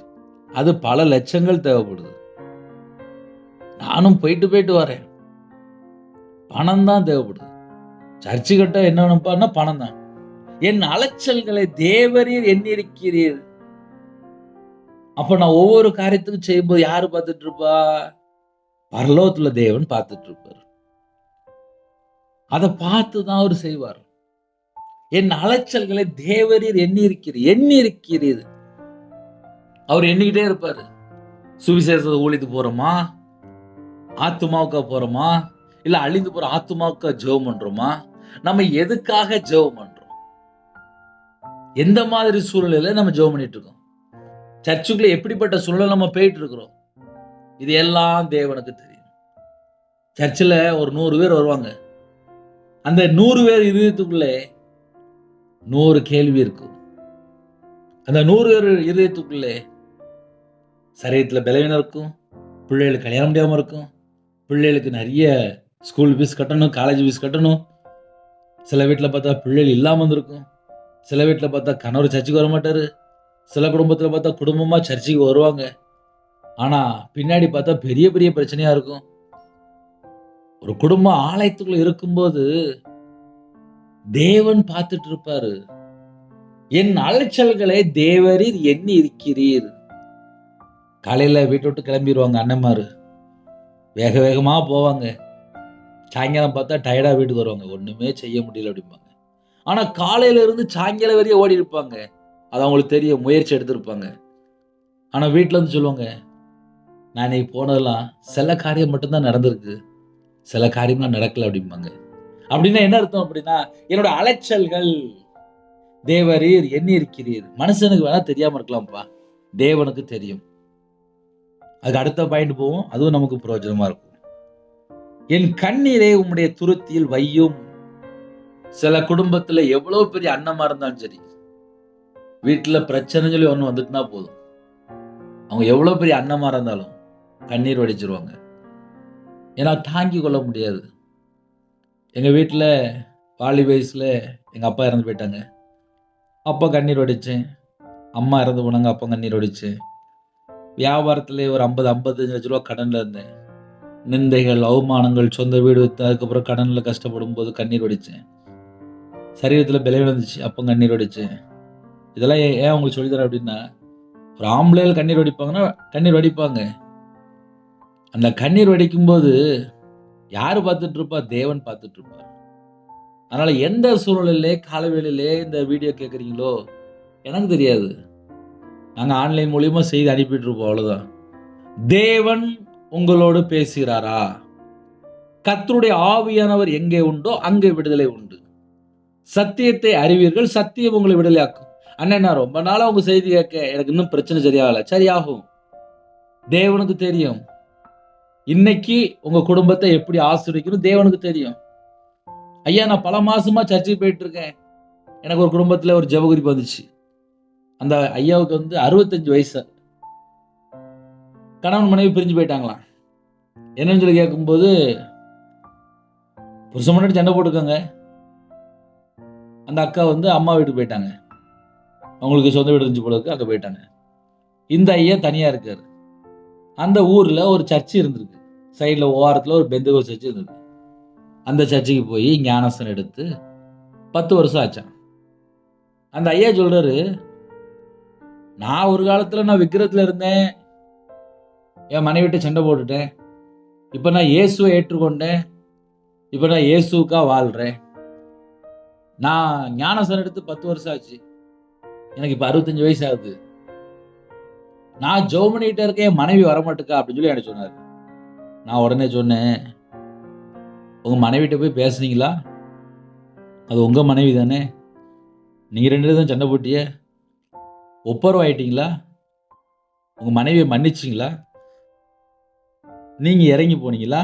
அது பல லட்சங்கள் தேவைப்படுது. நானும் போயிட்டு வரேன். பணம் தான் தேவைப்படுது. சர்ச்சு கட்ட என்ன வேணும்ப்பான்னா பணம் தான். என் அலைச்சல்களை தேவரீர் எண்ணியிருக்கிறீர். அப்ப நான் ஒவ்வொரு காரியத்துக்கும் செய்யும்போது யாரு பார்த்துட்டு இருப்பா? பரலோகத்துல தேவன் பார்த்துட்டு இருப்பார். அதை பார்த்து தான் அவர் செய்வார். என் அலைச்சல்களை தேவரீர் எண்ணியிருக்கிறீர். அவர் எண்ணிக்கிட்டே இருப்பாரு. சுவிசேஷ ஊழியத்துக்கு போறோமா, ஆத்துமாவுக்கா போறோமா, இல்ல அழிந்து போற ஆத்துமாவுக்கா ஜெபம் பண்றோமா, நம்ம எதுக்காக ஜெபம் பண்றோம், எந்த மாதிரி சூழ்நிலையில நம்ம ஜெபம் பண்ணிட்டு இருக்கோம், சர்ச்சுக்குள்ள எப்படிப்பட்ட சூழ்நிலை நம்ம போயிட்டு இருக்கிறோம், இது எல்லாம் தேவனுக்கு தெரியும். சர்ச்சில் ஒரு 100 பேர் வருவாங்க. அந்த 100 பேர் இதயத்துக்குள்ளே 100 கேள்வி இருக்கும். அந்த 100 பேர் இதயத்துக்குள்ளே சரீரத்தில் பலவீனம் இருக்கும், பிள்ளைகளுக்கு கல்யாணம் முடியாமல் இருக்கும், பிள்ளைகளுக்கு நிறைய ஸ்கூல் ஃபீஸ் கட்டணும், காலேஜ் ஃபீஸ் கட்டணும். சில வீட்டில் பார்த்தா பிள்ளைகள் இல்லாமல் இருந்திருக்கும். சில வீட்டில் பார்த்தா கணவர் சர்ச்சுக்கு வர மாட்டார். சில குடும்பத்தில் பார்த்தா குடும்பமாக சர்ச்சுக்கு வருவாங்க. ஆனால் பின்னாடி பார்த்தா பெரிய பெரிய பிரச்சனையாக இருக்கும். ஒரு குடும்பம் ஆலயத்துக்குள்ள இருக்கும்போது தேவன் பார்த்துட்டு இருப்பாரு. என் அலைச்சல்களை தேவரீர் எண்ணி இருக்கிறீர். காலையில வீட்டை விட்டு கிளம்பிடுவாங்க அண்ணன்மாரு, வேக வேகமா போவாங்க. சாயங்காலம் பார்த்தா டயர்டா வீட்டுக்கு வருவாங்க, ஒண்ணுமே செய்ய முடியல அப்படிம்பாங்க. ஆனா காலையில இருந்து சாயங்காலம் வரையும் ஓடி இருப்பாங்க. அது அவங்களுக்கு தெரியும், முயற்சி எடுத்திருப்பாங்க. ஆனா வீட்டுல இருந்து சொல்லுவாங்க, நான் இன்னைக்கு போனதெல்லாம் சில காரியம் மட்டும்தான் நடந்திருக்கு, சில காரியம்லாம் நடக்கல அப்படிம்பாங்க. அப்படின்னா என்ன அர்த்தம் அப்படின்னா, என்னோட அலைச்சல்கள் தேவரீர் எண்ணி இருக்கிறீர். மனுஷனுக்கு வேணா தெரியாம இருக்கலாம்ப்பா, தேவனுக்கு தெரியும். அதுக்கு அடுத்த பாயிண்ட் போவோம், அதுவும் நமக்கு பிரயோஜனமா இருக்கும். என் கண்ணீரை உம்முடைய துருத்தியில் வையும். சில குடும்பத்துல எவ்வளவு பெரிய அன்னமா இருந்தாலும் சரி, வீட்டுல பிரச்சனை சொல்லி ஒண்ணு வந்துட்டுனா போதும், அவங்க எவ்வளவு பெரிய அன்னமா இருந்தாலும் கண்ணீர் வடிச்சிருவாங்க. ஏன்னா தாங்கி கொள்ள முடியாது. எங்க வீட்டுல வாலி வயசுல எங்க அப்பா இறந்து போயிட்டாங்க. அப்பா கண்ணீர் வடிச்சேன். அம்மா இறந்து போனாங்க, அப்பா கண்ணீர் வடிச்சேன். வியாபாரத்துல ஒரு 50-55 லட்ச ரூபா கடன்ல இருந்தேன். நிந்தைகள், அவமானங்கள், சொந்த வீடு வித்து அதுக்கப்புறம் கடன்ல கஷ்டப்படும் போது கண்ணீர் வடிச்சேன். சரீரத்துல பலவீனம் இருந்துச்சு, அப்போ கண்ணீர் வடிச்சேன். இதெல்லாம் ஏன் உங்களுக்கு சொல்லித்தரேன் அப்படின்னா, ஒரு ஆம்பளைகள் கண்ணீர் வடிப்பாங்கன்னா கண்ணீர் வடிப்பாங்க. அந்த கண்ணீர் வடிக்கும் போது யாரு பார்த்துட்டு இருப்பா? தேவன் பார்த்துட்டு இருப்பார். அதனால எந்த சூழ்நிலையிலே காலவேளையிலே இந்த வீடியோ கேட்குறீங்களோ எனக்கு தெரியாது. நாங்க ஆன்லைன் மூலியமா செய்தி அனுப்பிட்டு இருப்போம், அவ்வளவுதான். தேவன் உங்களோடு பேசுகிறாரா? கர்த்தருடைய ஆவியானவர் எங்கே உண்டோ அங்கே விடுதலை உண்டு. சத்தியத்தை அறிவீர்கள், சத்தியம் உங்களை விடுதலையாக்கும். அண்ணன், நான் ரொம்ப நாளா உங்க செய்தி கேட்க எனக்கு இன்னும் பிரச்சனை சரியாகல. சரியாகும். தேவனுக்கு தெரியும். இன்னைக்கு உங்க குடும்பத்தை எப்படி ஆசீர்வதிக்கணும் தேவனுக்கு தெரியும். ஐயா, நான் பல மாசமா சர்ச்சுக்கு போயிட்டு இருக்கேன். எனக்கு ஒரு குடும்பத்துல ஒரு ஜெபகுறிப்பு வந்துச்சு. அந்த ஐயாவுக்கு 65 வயசு. கணவன் மனைவி பிரிஞ்சு போயிட்டாங்களாம். என்னன்னு சொல்லி கேட்கும்போது, புருஷன் முன்னாடி சண்டை போட்டுக்கோங்க. அந்த அக்கா அம்மா வீட்டுக்கு போயிட்டாங்க. அவங்களுக்கு சொந்த வீடு இருந்துச்சு போல இருக்கு, அங்கே போயிட்டாங்க. இந்த ஐயா தனியா இருக்காரு. அந்த ஊர்ல ஒரு சர்ச்சு இருந்திருக்கு. சைட்ல ஓரத்துல ஒரு பெந்தகோஸ்து சர்ச்சு இருந்தது. அந்த சர்ச்சுக்கு போய் ஞானஸ்தானம் எடுத்து 10 வருஷம் ஆச்சான். அந்த ஐயா சொல்றாரு, நான் ஒரு காலத்துல நான் விக்கிரத்துல இருந்தேன், என் மனைவிட்ட சண்டை போட்டுட்டேன். இப்ப நான் இயேசுவை ஏற்றுக்கொண்டேன். இப்ப நான் இயேசுக்கா வாழ்றேன். நான் ஞானஸ்தானம் எடுத்து 10 வருஷம் ஆச்சு. எனக்கு இப்ப 65 வயசு ஆகுது. நான் ஜெபம் பண்ணிட்டே இருக்கேன், என் மனைவி வரமாட்டுக்கா அப்படின்னு சொல்லி எனக்கு சொன்னாரு. நான் உடனே சொன்னேன், உங்க மனைவிட்ட போய் பேசுனீங்களா? அது உங்க மனைவி தானே. நீங்க 2 பேரும் தான் சண்டை போட்டிய. ஒப்புரவாயிட்டீங்களா? உங்க மனைவியை மன்னிச்சிங்களா? நீங்க இறங்கி போனீங்களா?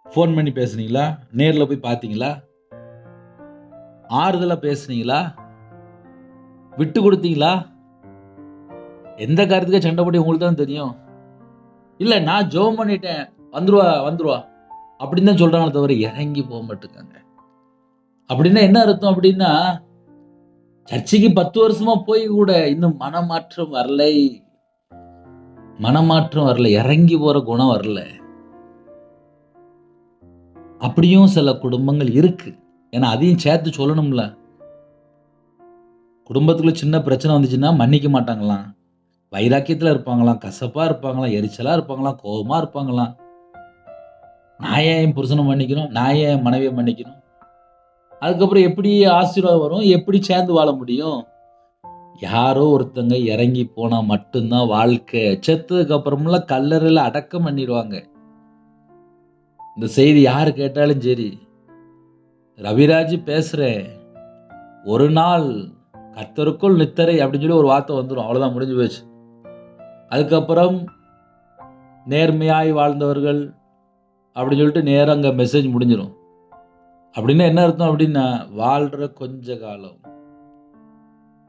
ஃபோன் பண்ணி பேசுனீங்களா? நேர்ல போய் பார்த்தீங்களா? ஆறுதலா பேசுனீங்களா? விட்டு கொடுத்தீங்களா? எந்த காரியத்துக்கு சண்டை போட்டி உங்களுக்கு தான் தெரியும். இல்ல, நான் ஜெபம் பண்ணிட்டேன், வந்துருவா அப்படின்னு தான் சொல்றாங்களே தவிர இறங்கி போக மாட்டேங்காங்க. அப்படின்னா என்ன அர்த்தம்? அப்படின்னா சர்ச்சைக்கு 10 வருஷமா போய் கூட இன்னும் மனமாற்றம் வரல, இறங்கி போற குணம் வரல. அப்படியும் சில குடும்பங்கள் இருக்கு. ஏன்னா அதையும் சேர்த்து சொல்லணும்ல. குடும்பத்துக்குள்ள சின்ன பிரச்சனை வந்துச்சுன்னா மன்னிக்க மாட்டாங்களாம், வைராக்கியத்துல இருப்பாங்களாம், கசப்பா இருப்பாங்களாம், எரிச்சலா இருப்பாங்களாம், கோபமா இருப்பாங்களாம். நான் ஏன் என் புருஷனை மன்னிக்கணும்? நான் ஏன் என் மனைவியை மன்னிக்கணும்? அதுக்கப்புறம் எப்படி ஆசீர்வாதம் வரும்? எப்படி சேர்ந்து வாழ முடியும்? யாரோ ஒருத்தங்க இறங்கி போனா மட்டும்தான் வாழ்க்கை. செத்ததுக்கு அப்புறமெல்லாம் கல்லறையில அடக்கம் பண்ணிடுவாங்க. இந்த செய்தி யாரு கேட்டாலும் சரி, ரவிராஜ் பேசுறேன், ஒரு நாள் கர்த்தருக்குள் நித்தரை அப்படின்னு சொல்லி ஒரு வார்த்தை வந்துடும். அவ்வளவுதான், முடிஞ்சு போச்சு. அதுக்கப்புறம் நேர்மையாய் வாழ்ந்தவர்கள் அப்படின்னு சொல்லிட்டு நேரம் அங்க மெசேஜ் முடிஞ்சிடும். அப்படின்னா என்ன அர்த்தம்? அப்படின்னா வாழ்ற கொஞ்ச காலம்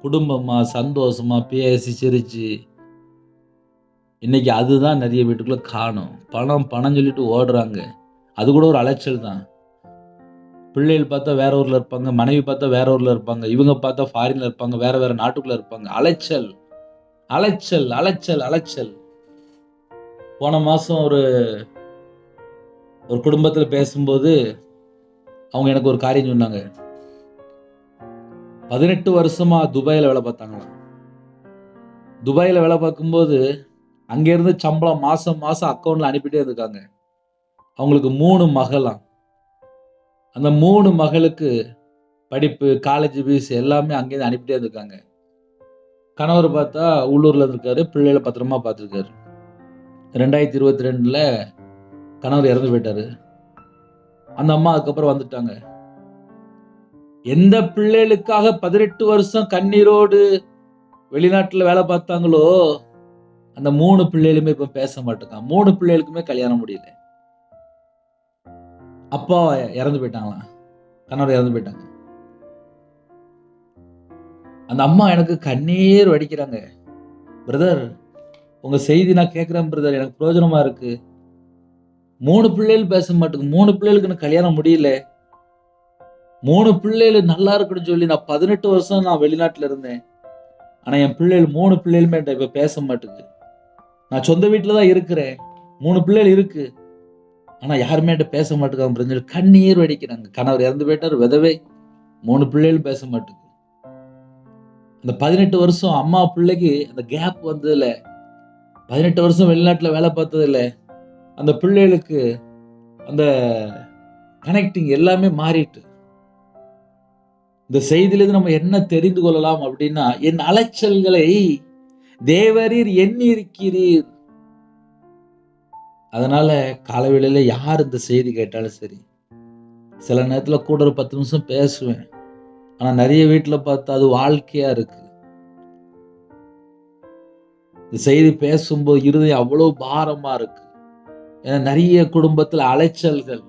குடும்பமா சந்தோஷமா பேசி சிரிச்சு, இன்னைக்கு அதுதான் நிறைய வீட்டுக்குள்ள காணும். பணம் சொல்லிட்டு ஓடுறாங்க. அது கூட ஒரு அலைச்சல் தான். பிள்ளைகள் பார்த்தா வேற ஊர்ல இருப்பாங்க, மனைவி பார்த்தா வேற ஊர்ல இருப்பாங்க, இவங்க பார்த்தா ஃபாரின்ல இருப்பாங்க, வேற வேற நாட்டுக்குள்ள இருப்பாங்க. அலைச்சல் அலைச்சல் அலைச்சல் அலைச்சல். போன மாசம் ஒரு குடும்பத்துல பேசும்போது அவங்க எனக்கு ஒரு காரியம் சொன்னாங்க. 18 வருஷமா துபாயில வேலை பார்த்தாங்களாம். துபாயில வேலை பார்க்கும்போது அங்கிருந்து சம்பளம் மாசம் அக்கௌண்ட்ல அனுப்பிட்டே இருக்காங்க. அவங்களுக்கு 3 மகளாம். அந்த 3 மகளுக்கு படிப்பு, காலேஜ் ஃபீஸ் எல்லாமே அங்கேருந்து அனுப்பிட்டே இருக்காங்க. கணவர் பார்த்தா உள்ளூர்ல இருக்காரு, பிள்ளைகளை பத்திரமா பார்த்துருக்காரு. 2022ல கணவர் இறந்து போயிட்டாரு. அந்த அம்மா அதுக்கப்புறம் வந்துட்டாங்க. எந்த பிள்ளைகளுக்காக 18 வருஷம் கண்ணீரோடு வெளிநாட்டுல வேலை பார்த்தாங்களோ அந்த 3 பிள்ளைகளுமே இப்ப பேச மாட்டேங்கான். 3 பிள்ளைகளுக்குமே கல்யாணம் முடியல. அப்பா இறந்து போயிட்டாங்களாம், கணவர் இறந்து போயிட்டாங்க. அந்த அம்மா எனக்கு கண்ணீர் வடிக்கிறாங்க. பிரதர், உங்க செய்தி நான் கேட்கிறேன் பிரதர், எனக்கு பிரயோஜனமா இருக்கு. 3 பிள்ளைகள் பேச மாட்டேங்க, 3 பிள்ளைகளுக்கு எனக்கு கல்யாணம் முடியல. 3 பிள்ளைகள் நல்லா இருக்குன்னு சொல்லி நான் 18 வருஷம் நான் வெளிநாட்டுல இருந்தேன். ஆனா என் பிள்ளைகள் 3 பிள்ளைகளுமே இப்ப பேச மாட்டேங்குது. நான் சொந்த வீட்டுல தான் இருக்கிறேன், 3 பிள்ளைகள் இருக்கு, ஆனா யாருமே என்கிட்ட பேச மாட்டேங்காங்க அப்படின்னு சொல்லி கண்ணீர் வடிக்கிறாங்க. கணவர் இறந்து போயிட்டார், விதவை, 3 பிள்ளைகளும் பேச மாட்டேங்குது. அந்த 18 வருஷம் அம்மா பிள்ளைக்கு அந்த கேப் வந்ததுல, 18 வருஷம் வெளிநாட்டுல வேலை பார்த்ததுல அந்த பிள்ளைகளுக்கு அந்த கனெக்டிங் எல்லாமே மாறிட்டு. இந்த செய்தியிலிருந்து நம்ம என்ன தெரிந்து கொள்ளலாம் அப்படின்னா, என் அலைச்சல்களை தேவரீர் எண்ணி இருக்கிறீர். அதனால காலைவேளையில யார் இந்த செய்தி கேட்டாலும் சரி, சில நேரத்துல கூட ஒரு 10 நிமிஷம் பேசுவேன். ஆனா நிறைய வீட்ல பார்த்தா அது வாழ்க்கையா இருக்கு. இந்த செய்தி பேசும்போது இருதயம் அவ்வளவு பாரமா இருக்கு. ஏன்னா நிறைய குடும்பத்துல அலைச்சல்கள்.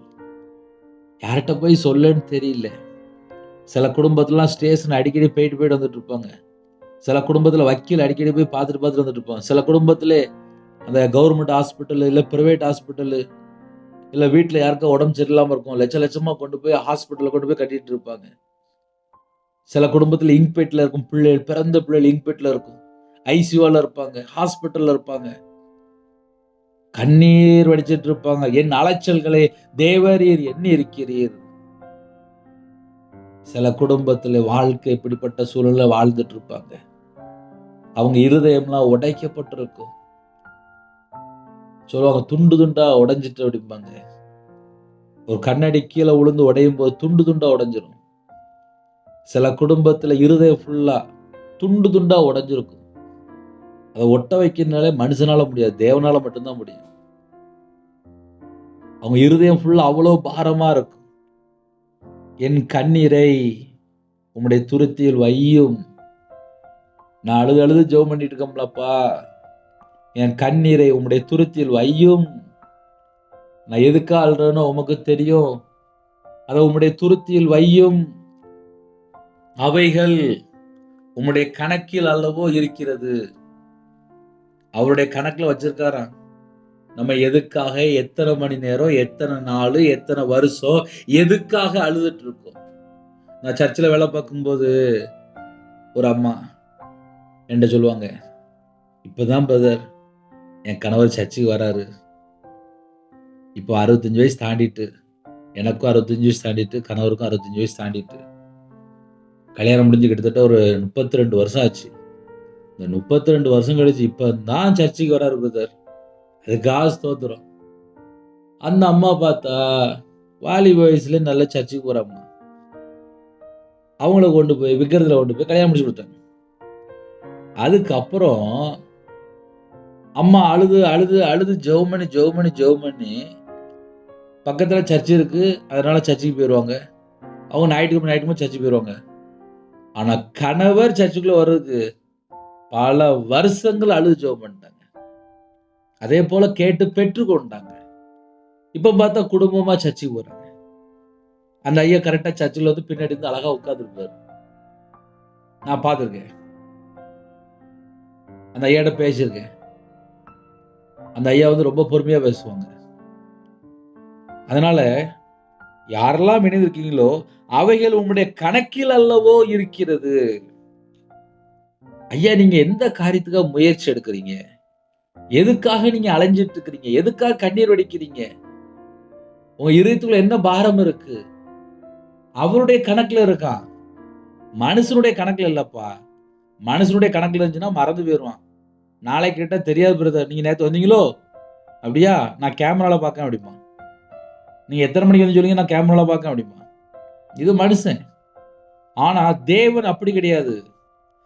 யார்கிட்ட போய் சொல்லன்னு தெரியல. சில குடும்பத்துலலாம் ஸ்டேஷன் அடிக்கடி போயிட்டு வந்துட்டு இருப்பாங்க. சில குடும்பத்துல வக்கீல் அடிக்கடி போய் பார்த்துட்டு வந்துட்டு இருப்பாங்க. சில குடும்பத்திலே அந்த கவர்மெண்ட் ஹாஸ்பிட்டல், இல்ல பிரைவேட் ஹாஸ்பிட்டல், இல்ல வீட்ல யாருக்கா உடம்பு சரியில்லாம இருக்கும். லட்சமா கொண்டு போய் ஹாஸ்பிட்டல்ல கொண்டு போய் கட்டிட்டு இருப்பாங்க. சில குடும்பத்துல இன்குபேட்டர்ல இருக்கும் பிள்ளைகள், பிறந்த பிள்ளைகள் இன்குபேட்டர்ல இருக்கும். ஐசியூல இருப்பாங்க, ஹாஸ்பிட்டல்ல இருப்பாங்க. கண்ணீர் வடிச்சிட்டு இருப்பாங்க. என் அலைச்சல்களை தேவரீர் எண்ணி இருக்கிறீர். சில குடும்பத்துல வாழ்க்கை இப்படிப்பட்ட சூழல்ல வாழ்ந்துட்டு இருப்பாங்க. அவங்க இருதயம்லாம் உடைக்கப்பட்டிருக்கும். சொல்லுவாங்க துண்டு துண்டா உடைஞ்சிட்டு அப்படிம்பாங்க. ஒரு கண்ணாடி கீழே விழுந்து உடையும் போது துண்டு துண்டா உடைஞ்சிரும். சில குடும்பத்துல இருதயம் ஃபுல்லா துண்டு துண்டா உடைஞ்சிருக்கும். அதை ஒட்ட வைக்கிறதுனாலே மனுஷனால முடியாது, தேவனால மட்டும்தான் முடியும். அவங்க இருதயம் ஃபுல்லா அவ்வளவு பாரமா இருக்கும். என் கண்ணீரை உம்முடைய துருத்தியில் வையும். நான் அழுது அழுது ஜெபம் பண்ணிட்டு இருக்கோம்லப்பா, என் கண்ணீரை உம்முடைய துருத்தியில் வையும். நான் எதுக்கா அழுறேனோ உமக்கு தெரியும். அதை உம்முடைய துருத்தியில் வையும். அவைகள் உம்முடைய கணக்கில் அல்லவோ இருக்கிறது. அவருடைய கணக்குல வச்சிருக்காராம். நம்ம எதுக்காக, எத்தனை மணி நேரம், எத்தனை நாள், எத்தனை வருஷம், எதுக்காக அழுதுட்டு இருக்கோம். நான் சர்ச்சில் வேலை பார்க்கும்போது ஒரு அம்மா என்கிட்ட சொல்லுவாங்க, இப்பதான் பிரதர் என் கணவர் சர்ச்சுக்கு வராரு. இப்போ 65 வயசு தாண்டிட்டு, எனக்கும் 65 வயசு தாண்டிட்டு, கணவருக்கும் 65 வயசு தாண்டிட்டு, கல்யாணம் முடிஞ்சு கிட்டத்தட்ட ஒரு 32 வருஷம் ஆச்சு. இந்த 32 வருஷம் கழிச்சு இப்பதான் சர்ச்சுக்கு வராரு பிரதர். அதுக்காக ஸ்தோத்திரம். அந்த அம்மா பார்த்தா வாலிப வயசுல நல்ல சர்ச்சுக்கு போற அம்மா. அவங்கள கொண்டு போய் விக்கிரத்துல கொண்டு போய் கல்யாணம் முடிச்சு கொடுத்தாங்க. அதுக்கப்புறம் அம்மா அழுது அழுது அழுது ஜெபம் பண்ணி பக்கத்துல சர்ச் இருக்கு, அதனால சர்ச்சுக்கு போயிடுவாங்க. அவங்க ஞாயிற்றுக்கிழமை சர்ச்சுக்கு போயிடுவாங்க. ஆனா கணவர் சர்ச்சுக்குள்ள வர்றதுக்கு பல வருஷங்கள் அழுது ஜெபம் பண்ணிட்டாங்க. அதே போல கேட்டு பெற்றுக்கொண்டாங்க. இப்ப பார்த்தா குடும்பமா சர்ச்சுக்கு போறாங்க. அந்த ஐயா கரெக்டா சர்ச்சில் வந்து பின்னாடி இருந்து அழகா உட்கார்ந்துருப்பாரு. நான் பார்த்திருக்கேன். அந்த ஐயாட்ட பேசியிருக்கேன். அந்த ஐயா வந்து ரொம்ப பொறுமையா பேசுவாங்க. அதனால யாரெல்லாம் இணைந்திருக்கீங்களோ அவைகள் உங்களுடைய கணக்கில் அல்லவோ இருக்கிறது. ஐயா, நீங்க எந்த காரியத்துக்காக முயற்சி எடுக்கிறீங்க? எதுக்காக நீங்க அலைஞ்சிட்டு இருக்கிறீங்க? எதுக்காக கண்ணீர் வடிக்கிறீங்க? உங்க இதயத்துக்குள்ள என்ன பாரம் இருக்கு? அவருடைய கணக்குல இருக்கான், மனுஷனுடைய கணக்குல இல்லப்பா. மனுஷனுடைய கணக்குல இருந்துச்சுன்னா மறந்து போயிருவான். நாளைக்கு கேட்டா தெரியாது பிரதர், நீங்க நேத்து வந்தீங்களோ? அப்படியா, நான் கேமரால பார்க்கேன் அப்படிமா. நீங்க எத்தனை மணிக்கு வந்து சொல்லுங்க, நான் கேமரால பார்க்கேன் அப்படிமா. இது மனுஷன். ஆனா தேவன் அப்படி கிடையாது.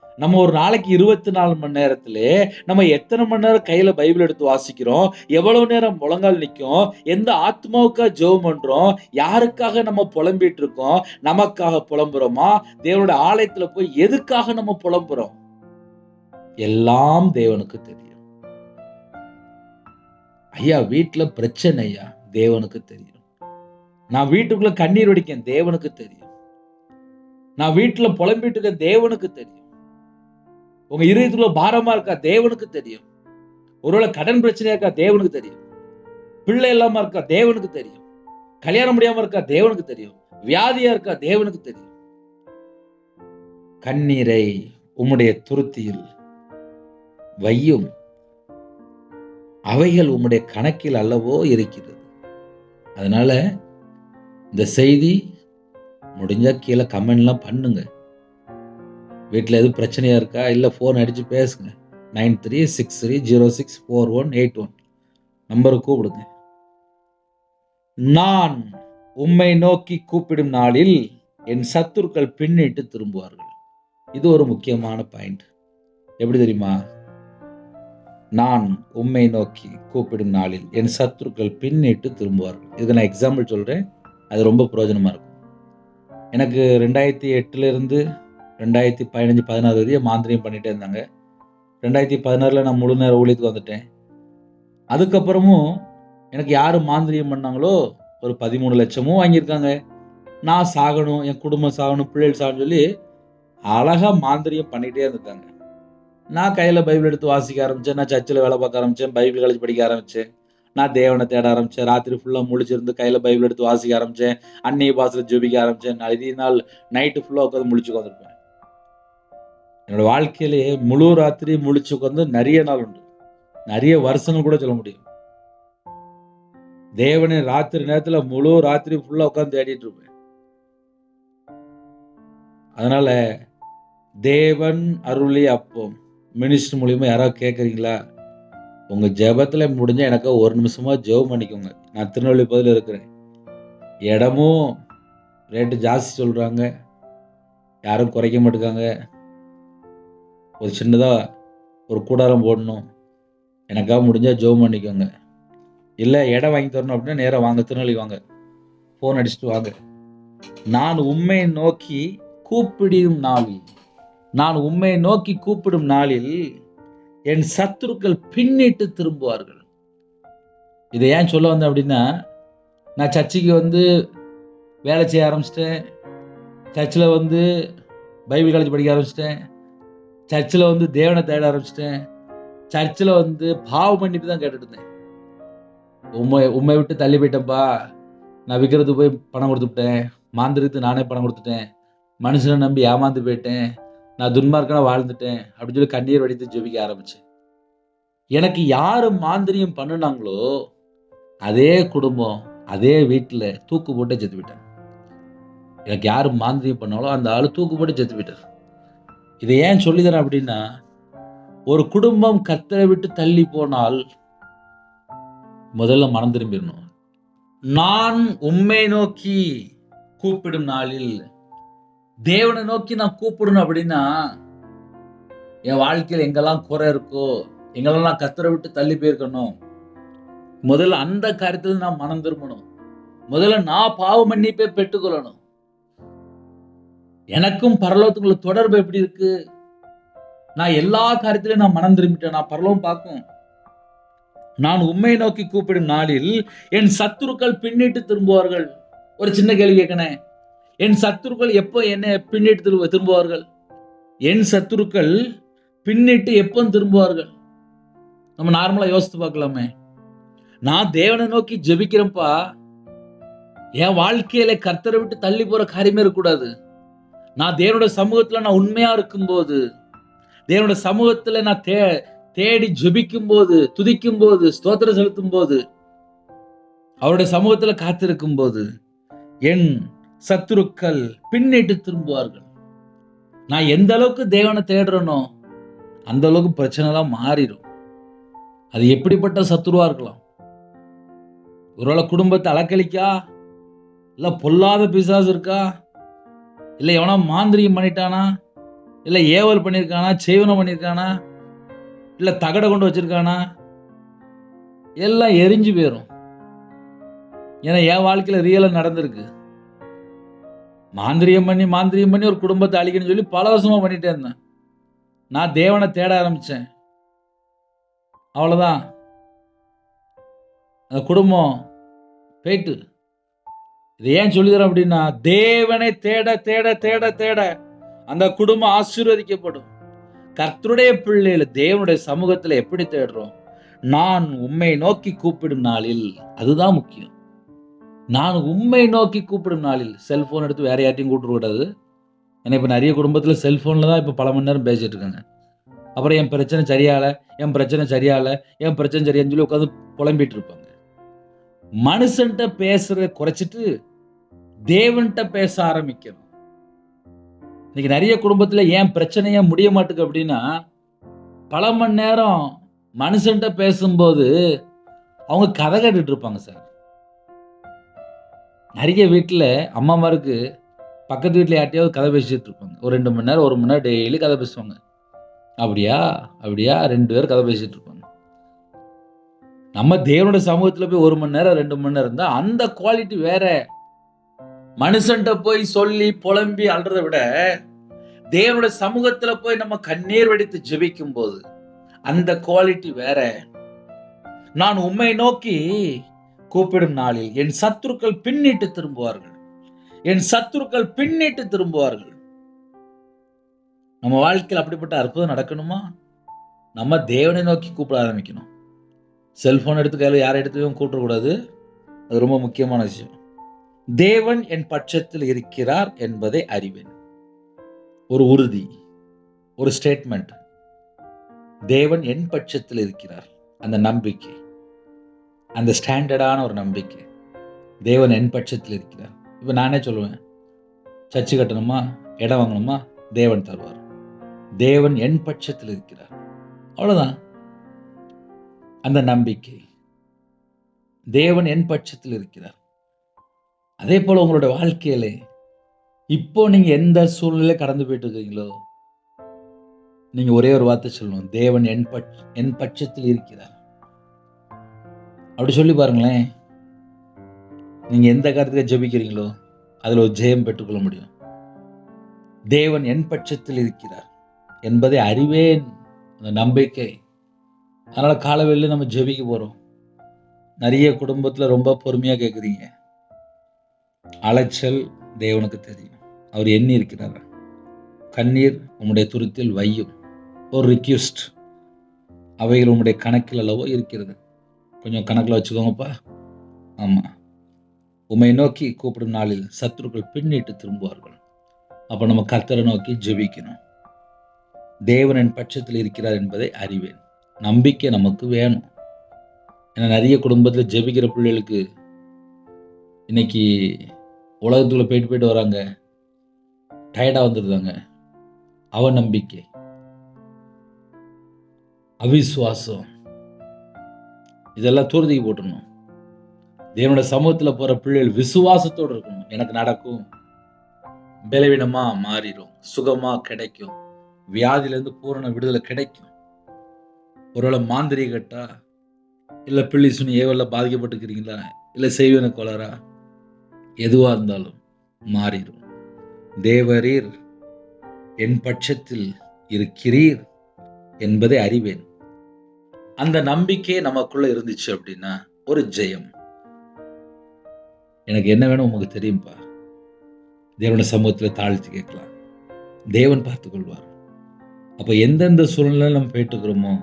நம்ம ஒரு நாளைக்கு 24 மணி நேரத்துல நம்ம எத்தனை மணி நேரம் கையில பைபிள் எடுத்து வாசிக்கிறோம், எவ்வளவு நேரம் முழங்கால் நிற்கும், எந்த ஆத்மாவுக்காக ஜெபம் பண்றோம், யாருக்காக நம்ம புலம்பிட்டு இருக்கோம், நமக்காக புலம்புறோமா, தேவனுடைய ஆலயத்துல போய் எதுக்காக நம்ம புலம்புறோம், எல்லாம் தேவனுக்கு தெரியும். ஐயா வீட்டுல பிரச்சனை, ஐயா தேவனுக்கு தெரியும். நான் வீட்டுக்குள்ள கண்ணீர் வடிக்கேன், தேவனுக்கு தெரியும். நான் வீட்டுல புலம்பிட்டு இருக்க, தேவனுக்கு தெரியும். உங்க இதயத்துக்குள்ள பாரமா இருக்கா, தேவனுக்கு தெரியும். ஒருவேளை கடன் பிரச்சனையா இருக்கா, தேவனுக்கு தெரியும். பிள்ளை இல்லாம இருக்கா, தேவனுக்கு தெரியும். கல்யாணம் முடியாம இருக்கா, தேவனுக்கு தெரியும். வியாதியா இருக்கா, தேவனுக்கு தெரியும். கண்ணீரை உம்முடைய துருத்தியில் வையும். அவைகள் உம்முடைய கணக்கில் அல்லவோ இருக்கிறது. அதனால இந்த செய்தி முடிஞ்சா கீழே கமெண்ட்லாம் பண்ணுங்க. வீட்டில் எதுவும் பிரச்சனையா இருக்கா, இல்லை ஃபோன் அடிச்சு பேசுங்க. 9363064181 நம்பரை கூப்பிடுங்க. நான் உம்மை நோக்கி கூப்பிடும் நாளில் என் சத்துருக்கள் பின்னிட்டு திரும்புவார்கள். இது ஒரு முக்கியமான பாயிண்ட். எப்படி தெரியுமா? நான் உம்மை நோக்கி கூப்பிடும் நாளில் என் சத்துருக்கள் பின்னிட்டு திரும்புவார்கள். இதுக்கு நான் எக்ஸாம்பிள் சொல்றேன். அது ரொம்ப பிரயோஜனமா இருக்கும். எனக்கு 2008லிருந்து 2015, 16 வரையும் மாந்திரிகம் பண்ணிட்டே இருந்தாங்க. 2016ல நான் முழு நேர ஊழியத்துக்கு வந்துட்டேன். அதுக்கப்புறமும் எனக்கு யாரு மாந்திரிகம் பண்ணாங்களோ ஒரு 13 லட்சமும் வாங்கியிருக்காங்க. நான் சாகணும், என் குடும்பம் சாகணும், பிள்ளைகள் சாகணும்னு சொல்லி அழகா மாந்திரிகம் பண்ணிட்டே இருந்திருக்காங்க. நான் கையில பைபிள் எடுத்து வாசிக்க ஆரம்பிச்சேன். நான் சர்ச்சில வேலை பார்க்க ஆரம்பிச்சேன். பைபிள் காலேஜ் படிக்க ஆரம்பிச்சேன். நான் தேவனை தேட ஆரம்பிச்சேன். ராத்திரி ஃபுல்லா முழிச்சிருந்து கையில பைபிள் எடுத்து வாசிக்க ஆரம்பிச்சேன். அந்நிய பாஷையில ஜெபிக்க ஆரம்பிச்சேன். நிறைய நாள் நைட்டு ஃபுல்லா உட்கார்ந்து முழிச்சு உட்கார்ந்திருப்பேன். என்னோட வாழ்க்கையிலேயே முழு ராத்திரி முழிச்சு உட்கார்ந்து நிறைய நாள் உண்டு. நிறைய வருஷங்கள் கூட சொல்ல முடியும். தேவனை ராத்திரி நேரத்துல முழு ராத்திரி ஃபுல்லா உட்கார்ந்து தேடிட்டு இருப்பேன். அதனால தேவன் அருளிய அப்பம் மினிஸ்டர் மூலியமா யாராவது கேட்குறீங்களா? உங்க ஜெபத்துல முடிஞ்சா எனக்கு ஒரு நிமிஷமா ஜெபம் பண்ணிக்கோங்க. நான் திருநெல்வேலியில் இருக்கிறேன். இடமும் ரேட்டு ஜாஸ்தி சொல்றாங்க. யாரும் குறைக்க மாட்டேங்காங்க. ஒரு சின்னதா ஒரு கூடாரம் போடணும். எனக்காக முடிஞ்சா ஜெபம் பண்ணிக்கோங்க. இல்லை இடம் வாங்கி தரணும் அப்படின்னா நேராக வாங்க, திருநெல்வேலி வாங்க, ஃபோன் அடிச்சுட்டு வாங்க. நான் உம்மை நோக்கி கூப்பிடும் நாளில் நான் உம்மை நோக்கி கூப்பிடும் நாளில் என் சத்துருக்கள் பின்னிட்டு திரும்புவார்கள். இதை ஏன் சொல்ல வந்தேன் அப்படின்னா, நான் சர்ச்சுக்கு வந்து வேலை செய்ய ஆரம்பிச்சிட்டேன். சர்ச்சில் வந்து பைபிள் காலேஜ் படிக்க ஆரம்பிச்சிட்டேன். சர்ச்சில் வந்து தேவனை தேட ஆரம்பிச்சிட்டேன். சர்ச்சில் வந்து பாவ மன்னிப்பு தான் கேட்டுட்டு இருந்தேன். உண்மை விட்டு தள்ளி போயிட்டேன்ப்பா. நான் விற்கிறதுக்கு போய் பணம் கொடுத்துட்டேன். மாந்திரத்துக்கு நானே பணம் கொடுத்துட்டேன். மனுஷனை நம்பி ஏமாந்து போயிட்டேன். நான் துன்மார்க்கனா வாழ்ந்துட்டேன் அப்படின்னு சொல்லி கண்ணீர் வடித்து ஜெபிக்க ஆரம்பிச்சேன். எனக்கு யாரு மாந்திரியம் பண்ணினாங்களோ அதே குடும்பம், அதே வீட்டில் தூக்கு போட்டு செத்து போயிட்டாங்க. எனக்கு யாரு மாந்திரியம் பண்ணாலோ அந்த ஆளு தூக்கு போட்டு செத்து போயிட்டார். இதை ஏன் சொல்லிதரேன் அப்படின்னா, ஒரு குடும்பம் கர்த்தரை விட்டு தள்ளி போனால் முதல்ல மனம் திரும்பிடணும். நான் உம்மை நோக்கி கூப்பிடும் நாளில் தேவனை நோக்கி நான் கூப்பிடணும் அப்படின்னா, என் வாழ்க்கையில் எங்கெல்லாம் குறை இருக்கோ, எங்கெல்லாம் நான் கர்த்தரை விட்டு தள்ளி போயிருக்கணும், முதல்ல அந்த காரியத்தில் நான் மனம் திரும்பணும். முதல்ல நான் பாவ மன்னிப்பை பெற்றுக்கொள்ளணும். எனக்கும் பரலோகத்துக்குள்ள தொடர்பு எப்படி இருக்கு? நான் எல்லா காரியத்திலும் நான் மனம் திரும்பிட்டேன். நான் பரலோகம் பார்க்கும். நான் உம்மை நோக்கி கூப்பிடும் நாளில் என் சத்துருக்கள் பின்னிட்டு திரும்புவார்கள். ஒரு சின்ன கேள்வி கேட்கனே, என் சத்துருக்கள் எப்போ என்ன பின்னிட்டு திரும்புவார்கள்? என் சத்துருக்கள் பின்னிட்டு எப்போ திரும்புவார்கள்? நம்ம நார்மலா யோசித்து பார்க்கலாமே. நான் தேவனை நோக்கி ஜெபிக்கிறேன்ப்பா, என் வாழ்க்கையில கர்த்தரை விட்டு தள்ளி போற காரியமே இருக்கக்கூடாது. நான் தேவனுடைய சமூகத்துல நான் உண்மையா இருக்கும்போது, தேவனுடைய சமூகத்துல நான் தேடி ஜெபிக்கும் போது, துதிக்கும் போது, ஸ்தோத்திரம் செலுத்தும் போது, அவருடைய சமூகத்துல காத்திருக்கும் போது என் சத்துருக்கள் பின்னிட்டு திரும்புவார்கள். நான் எந்த அளவுக்கு தேவனை தேடுறனோ அந்த அளவுக்கு பிரச்சனை எல்லாம் மாறிடும். அது எப்படிப்பட்ட சத்துருவா இருக்கலாம். ஒருவேளை குடும்பத்தை அலக்களிக்கா, இல்ல பொல்லாத பிசாசு இருக்கா, இல்ல எவனா மாந்திரியம் பண்ணிட்டானா, இல்ல ஏவல் பண்ணியிருக்கானா, செய்வனம் பண்ணியிருக்கானா, இல்ல தகட கொண்டு வச்சிருக்கானா, எல்லாம் எரிஞ்சு போயிடும். ஏன்னா என் வாழ்க்கையில ரியலா நடந்திருக்கு. மாந்திரியம் பண்ணி ஒரு குடும்பத்தை அழிக்கணும்னு சொல்லி பல வருஷமா பண்ணிட்டே இருந்தேன். நான் தேவனை தேட ஆரம்பிச்சேன். அவ்வளவுதான், அந்த குடும்பம் போயிட்டு. இதை ஏன் சொல்லிதரேன் அப்படின்னா, தேவனை தேட தேட தேட தேட அந்த குடும்பம் ஆசீர்வதிக்கப்படும். கர்த்தருடைய பிள்ளைகள் தேவனுடைய சமூகத்துல எப்படி தேடுறோம்? நான் உம்மை நோக்கி கூப்பிடும் நாளில். அதுதான் முக்கியம். நான் உம்மை நோக்கி கூப்பிடும் நாளில். செல்போன் எடுத்து வேற யார்ட்டையும் கூப்பிட கூடாது. ஏன்னா இப்ப நிறைய குடும்பத்துல செல்போன்ல தான் இப்ப பல மணி நேரம் பேசிட்டு இருக்காங்க. அப்புறம் என் பிரச்சனை சரியால, என் பிரச்சனை சரியால, என் பிரச்சனை சரியான்னு சொல்லி உட்காந்து புலம்பிட்டு இருப்பாங்க. மனுஷன்ட்ட பேசுறத குறைச்சிட்டு தேவன்கிட்ட பேச ஆரம்பிக்கணும். இன்னைக்கு நிறைய குடும்பத்துல ஏன் பிரச்சனையே முடிய மாட்டுக்கு அப்படின்னா, பல மணி நேரம் மனுஷன்ட்ட பேசும்போது அவங்க கதை கேட்டுட்டு இருப்பாங்க சார். நிறைய வீட்டுல அம்மாமாருக்கு பக்கத்து வீட்டுல யார்ட்டையாவது கதை பேசிட்டு இருப்பாங்க. ஒரு 2 மணி நேரம் 1 மணி நேரம் டெய்லி கதை பேசுவாங்க. அப்படியா அப்படியா 2 பேர் கதை பேசிட்டு இருப்பாங்க. நம்ம தேவனுடைய சமூகத்துல போய் 1 மணி நேரம் 2 மணி நேரம் இருந்தா அந்த குவாலிட்டி வேற. மனுஷன்ட்ட போய் சொல்லி புலம்பி அல்றதை விட தேவனுடைய சமூகத்துல போய் நம்ம கண்ணீர் வெடித்து ஜெபிக்கும் போது அந்த குவாலிட்டி வேற. நான் உம்மை நோக்கி கூப்பிடும் நாளில் என் சத்துருக்கள் பின்னிட்டு திரும்புவார்கள். என் சத்துருக்கள் பின்னிட்டு திரும்புவார்கள். நம்ம வாழ்க்கையில் அப்படிப்பட்ட அற்புதம் நடக்கணுமா? நம்ம தேவனை நோக்கி கூப்பிட ஆரம்பிக்கணும். செல்போன் எடுத்து கையில் யாரை எடுத்துக்கும் கூப்பிடக்கூடாது. அது ரொம்ப முக்கியமான விஷயம். தேவன் என் பட்சத்தில் இருக்கிறார் என்பதை அறிவேன். ஒரு உறுதி, ஒரு ஸ்டேட்மெண்ட். தேவன் என் பட்சத்தில் இருக்கிறார். அந்த நம்பிக்கை, அந்த ஸ்டாண்டர்டான ஒரு நம்பிக்கை. தேவன் என் பட்சத்தில் இருக்கிறார். இப்போ நானே சொல்லுவேன், சர்ச்சு கட்டணுமா, இடம் வாங்கணுமா, தேவன் தருவார். தேவன் என் பட்சத்தில் இருக்கிறார். அவ்வளோதான் அந்த நம்பிக்கை. தேவன் என் பட்சத்தில் இருக்கிறார். அதே போல உங்களோட வாழ்க்கையிலே இப்போ நீங்க எந்த சூழ்நிலை கடந்து போயிட்டு இருக்கீங்களோ, நீங்க ஒரே ஒரு வார்த்தை சொல்லணும், தேவன் என் பட்சத்தில் இருக்கிறார். அப்படி சொல்லி பாருங்களேன். நீங்க எந்த காரியத்துக்கு ஜெபிக்கிறீங்களோ அதுல ஒரு ஜெயம் பெற்றுக்கொள்ள முடியும். தேவன் என் பட்சத்தில் இருக்கிறார் என்பதை அறிவேன், அந்த நம்பிக்கை. அதனால காலவெளியில் நம்ம ஜெபிக்க போறோம். நிறைய குடும்பத்துல ரொம்ப பொறுமையா கேட்குறீங்க. அலைச்சல் தேவனுக்கு தெரியும். அவர் எண்ணி இருக்கிறார். கண்ணீர் உம்முடைய துருத்தில் வையும். ஒரு ரிக்வெஸ்ட், அவைகள் உம்முடைய கணக்கில் அளவோ இருக்கிறது. கொஞ்சம் கணக்கில் வச்சுக்கோங்கப்பா. ஆமா, உம்மை நோக்கி கூப்பிடும் நாளில் சத்துருக்கள் பின்னிட்டு திரும்புவார்கள். அப்ப நம்ம கர்த்தரை நோக்கி ஜெபிக்கணும். தேவன் என் பட்சத்தில் இருக்கிறார் என்பதை அறிவேன். நம்பிக்கை நமக்கு வேணும். ஏன்னா நிறைய குடும்பத்தில் ஜெபிக்கிற பிள்ளைகளுக்கு இன்னைக்கு உலகத்துக்குள்ள போயிட்டு வராங்க, டயர்டா வந்துருந்தாங்க. அவநம்பிக்கை, அவிசுவாசம், இதெல்லாம் தூரத்துக்கு போட்டுடணும். தேவனுடைய சமூகத்துல போற பிள்ளைகள் விசுவாசத்தோடு இருக்கணும். எனக்கு நடக்கும், பலவீனமா மாறிடும், சுகமா கிடைக்கும், வியாதியிலிருந்து பூரண விடுதலை கிடைக்கும். ஒருவேளை மாந்திரிகட்டா, இல்ல பிள்ளி சுனி ஏவல்ல பாதிக்கப்பட்டிருக்கிறீங்களா, இல்ல செய்வன கோளாறா, எதுவா இருந்தாலும் மாறிடும். தேவரீர் என் பட்சத்தில் இருக்கிறீர் என்பதை அறிவேன். அந்த நம்பிக்கை நமக்குள்ள இருந்துச்சு அப்படின்னா ஒரு ஜெயம். எனக்கு என்ன வேணும் உங்களுக்கு தெரியும்பா. தேவனுடைய சமூகத்துல தாழ்த்தி கேட்கலாம். தேவன் பார்த்துக் கொள்வார். அப்ப எந்தெந்த சூழ்நிலை நம்ம போயிட்டுக்கிறோமோ,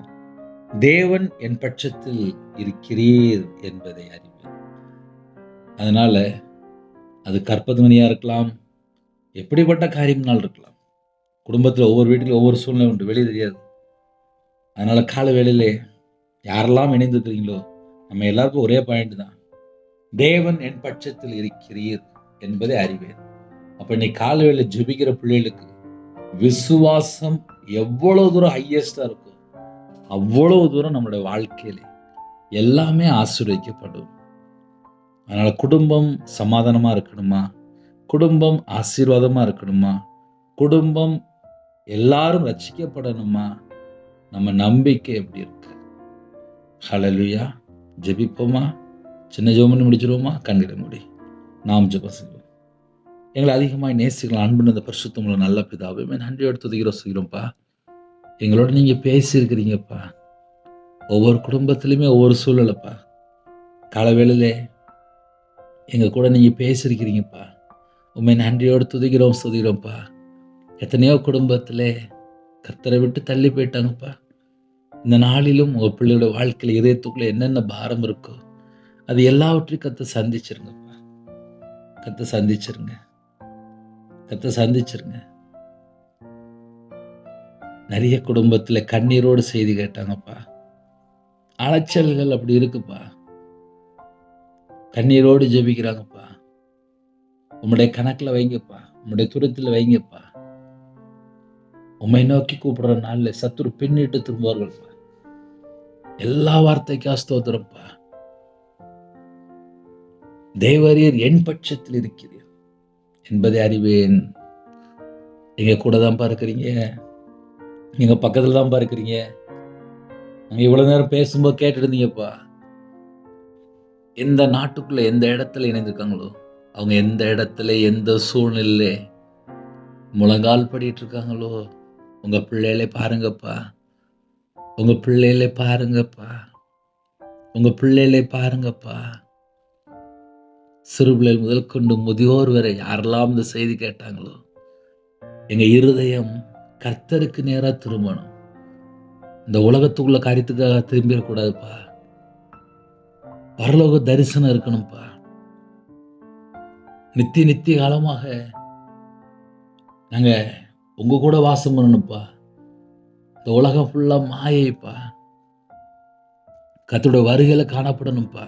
தேவன் என் பட்சத்தில் இருக்கிறீர் என்பதை அறிவேன். அதனால அது கற்பதுமணியா இருக்கலாம், எப்படிப்பட்ட காரியம்னாலும் இருக்கலாம். குடும்பத்தில் ஒவ்வொரு வீட்டிலும் ஒவ்வொரு சூழ்நிலை உண்டு, வெளியே தெரியாது. அதனால கால வேளையிலே யாரெல்லாம் இணைந்துக்கிறீங்களோ நம்ம எல்லாருக்கும் ஒரே பாயிண்ட் தான், தேவன் என் பட்சத்தில் இருக்கிறீர் என்பதை அறிவேன். அப்ப இன்னைக்கு கால வேளையில ஜெபிக்கிற பிள்ளைகளுக்கு விசுவாசம் எவ்வளவு தூரம் ஹையஸ்டா இருக்கோ அவ்வளவு தூரம் நம்மளுடைய வாழ்க்கையில எல்லாமே ஆசீர்வதிக்கப்படும். அதனால குடும்பம் சமாதானமா இருக்கணுமா, குடும்பம் ஆசீர்வாதமா இருக்கணுமா, குடும்பம் எல்லாரும் ரட்சிக்கப்படணுமா, நம்ம நம்பிக்கை எப்படி இருக்கு? ஹல்லேலூயா. ஜெபிப்போமா? சின்ன ஜெபம் பண்ணி முடிச்சிருவோமா? கண்களை மூடி நாம் ஜெபம் செய்வோம். எங்களை அதிகமாக நேசிக்கலாம் அன்பு இந்த பரிசுத்தமுள்ள நல்ல பிதாவே, நன்றியோடு துதிக்கிறோம் செய்கிறோம்ப்பா. எங்களோட நீங்க பேசியிருக்கிறீங்கப்பா. ஒவ்வொரு குடும்பத்திலுமே ஒவ்வொரு சூழலப்பா. காலவேளையிலே எங்க கூட நீங்க பேசியிருக்கிறீங்கப்பா. உண்மை நன்றியோடு துதிக்கிறோம் துதிக்கிறோம்ப்பா. எத்தனையோ குடும்பத்திலே கர்த்தரை விட்டு தள்ளி போயிட்டாங்கப்பா. இந்த நாளிலும் உங்க பிள்ளையோட வாழ்க்கையில இதயத்துக்குள்ள என்னென்ன பாரம் இருக்கோ அது எல்லாவற்றையும் கர்த்தர் சந்திச்சிருங்கப்பா. கர்த்தர் சந்திச்சிருங்க, கர்த்தர் சந்திச்சிருங்க. நிறைய குடும்பத்துல கண்ணீரோடு செய்தி கேட்டாங்கப்பா. அலைச்சல்கள் அப்படி இருக்குப்பா. கண்ணீரோடு ஜெபிக்கிறாங்கப்பா. உம்முடைய கணக்குல வைங்கப்பா, உம்முடைய துரத்துல வைங்கப்பா. உம்மை நோக்கி கூப்பிடுற நாள்ல சத்துரு பின்னிட்டு திரும்புவார்கள்ப்பா. எல்லா வார்த்தைக்கும் ஸ்தோத்திரம்ப்பா. தேவரீர் என் பட்சத்தில் இருக்கிறீர் என்பதை அறிவேன். எங்க கூட தான்ப்பா இருக்கிறீங்க, எங்க பக்கத்துல தான்ப்பா இருக்கிறீங்க. நாங்க இவ்வளவு நேரம் பேசும்போது கேட்டுட்டு இருந்தீங்கப்பா. எந்த நாட்டுக்குள்ள எந்த இடத்துல இணைந்திருக்காங்களோ, அவங்க எந்த இடத்துல எந்த சூழ்நிலையில முழங்கால் படிட்டு இருக்காங்களோ, உங்க பிள்ளைகள பாருங்கப்பா. உங்க பிள்ளைகள பாருங்கப்பா. உங்க பிள்ளைகள பாருங்கப்பா. சிறு பிள்ளைகள் முதல் கொண்டு முதியோர் வரை யாரெல்லாம் இந்த செய்தி கேட்டாங்களோ, எங்க இருதயம் கர்த்தருக்கு நேரா திரும்பணும். இந்த உலகத்துக்குள்ள காரியத்துக்காக திரும்பிடக்கூடாதுப்பா. பரலோக தரிசனம் இருக்கணும்ப்பா. நித்திய காலமாக நாங்க உங்க கூட வாசம் பண்ணணும்ப்பா. இந்த உலகம் ஃபுல்லா மாயைப்பா. கர்த்தருடைய வருகையில காணப்படணும்ப்பா.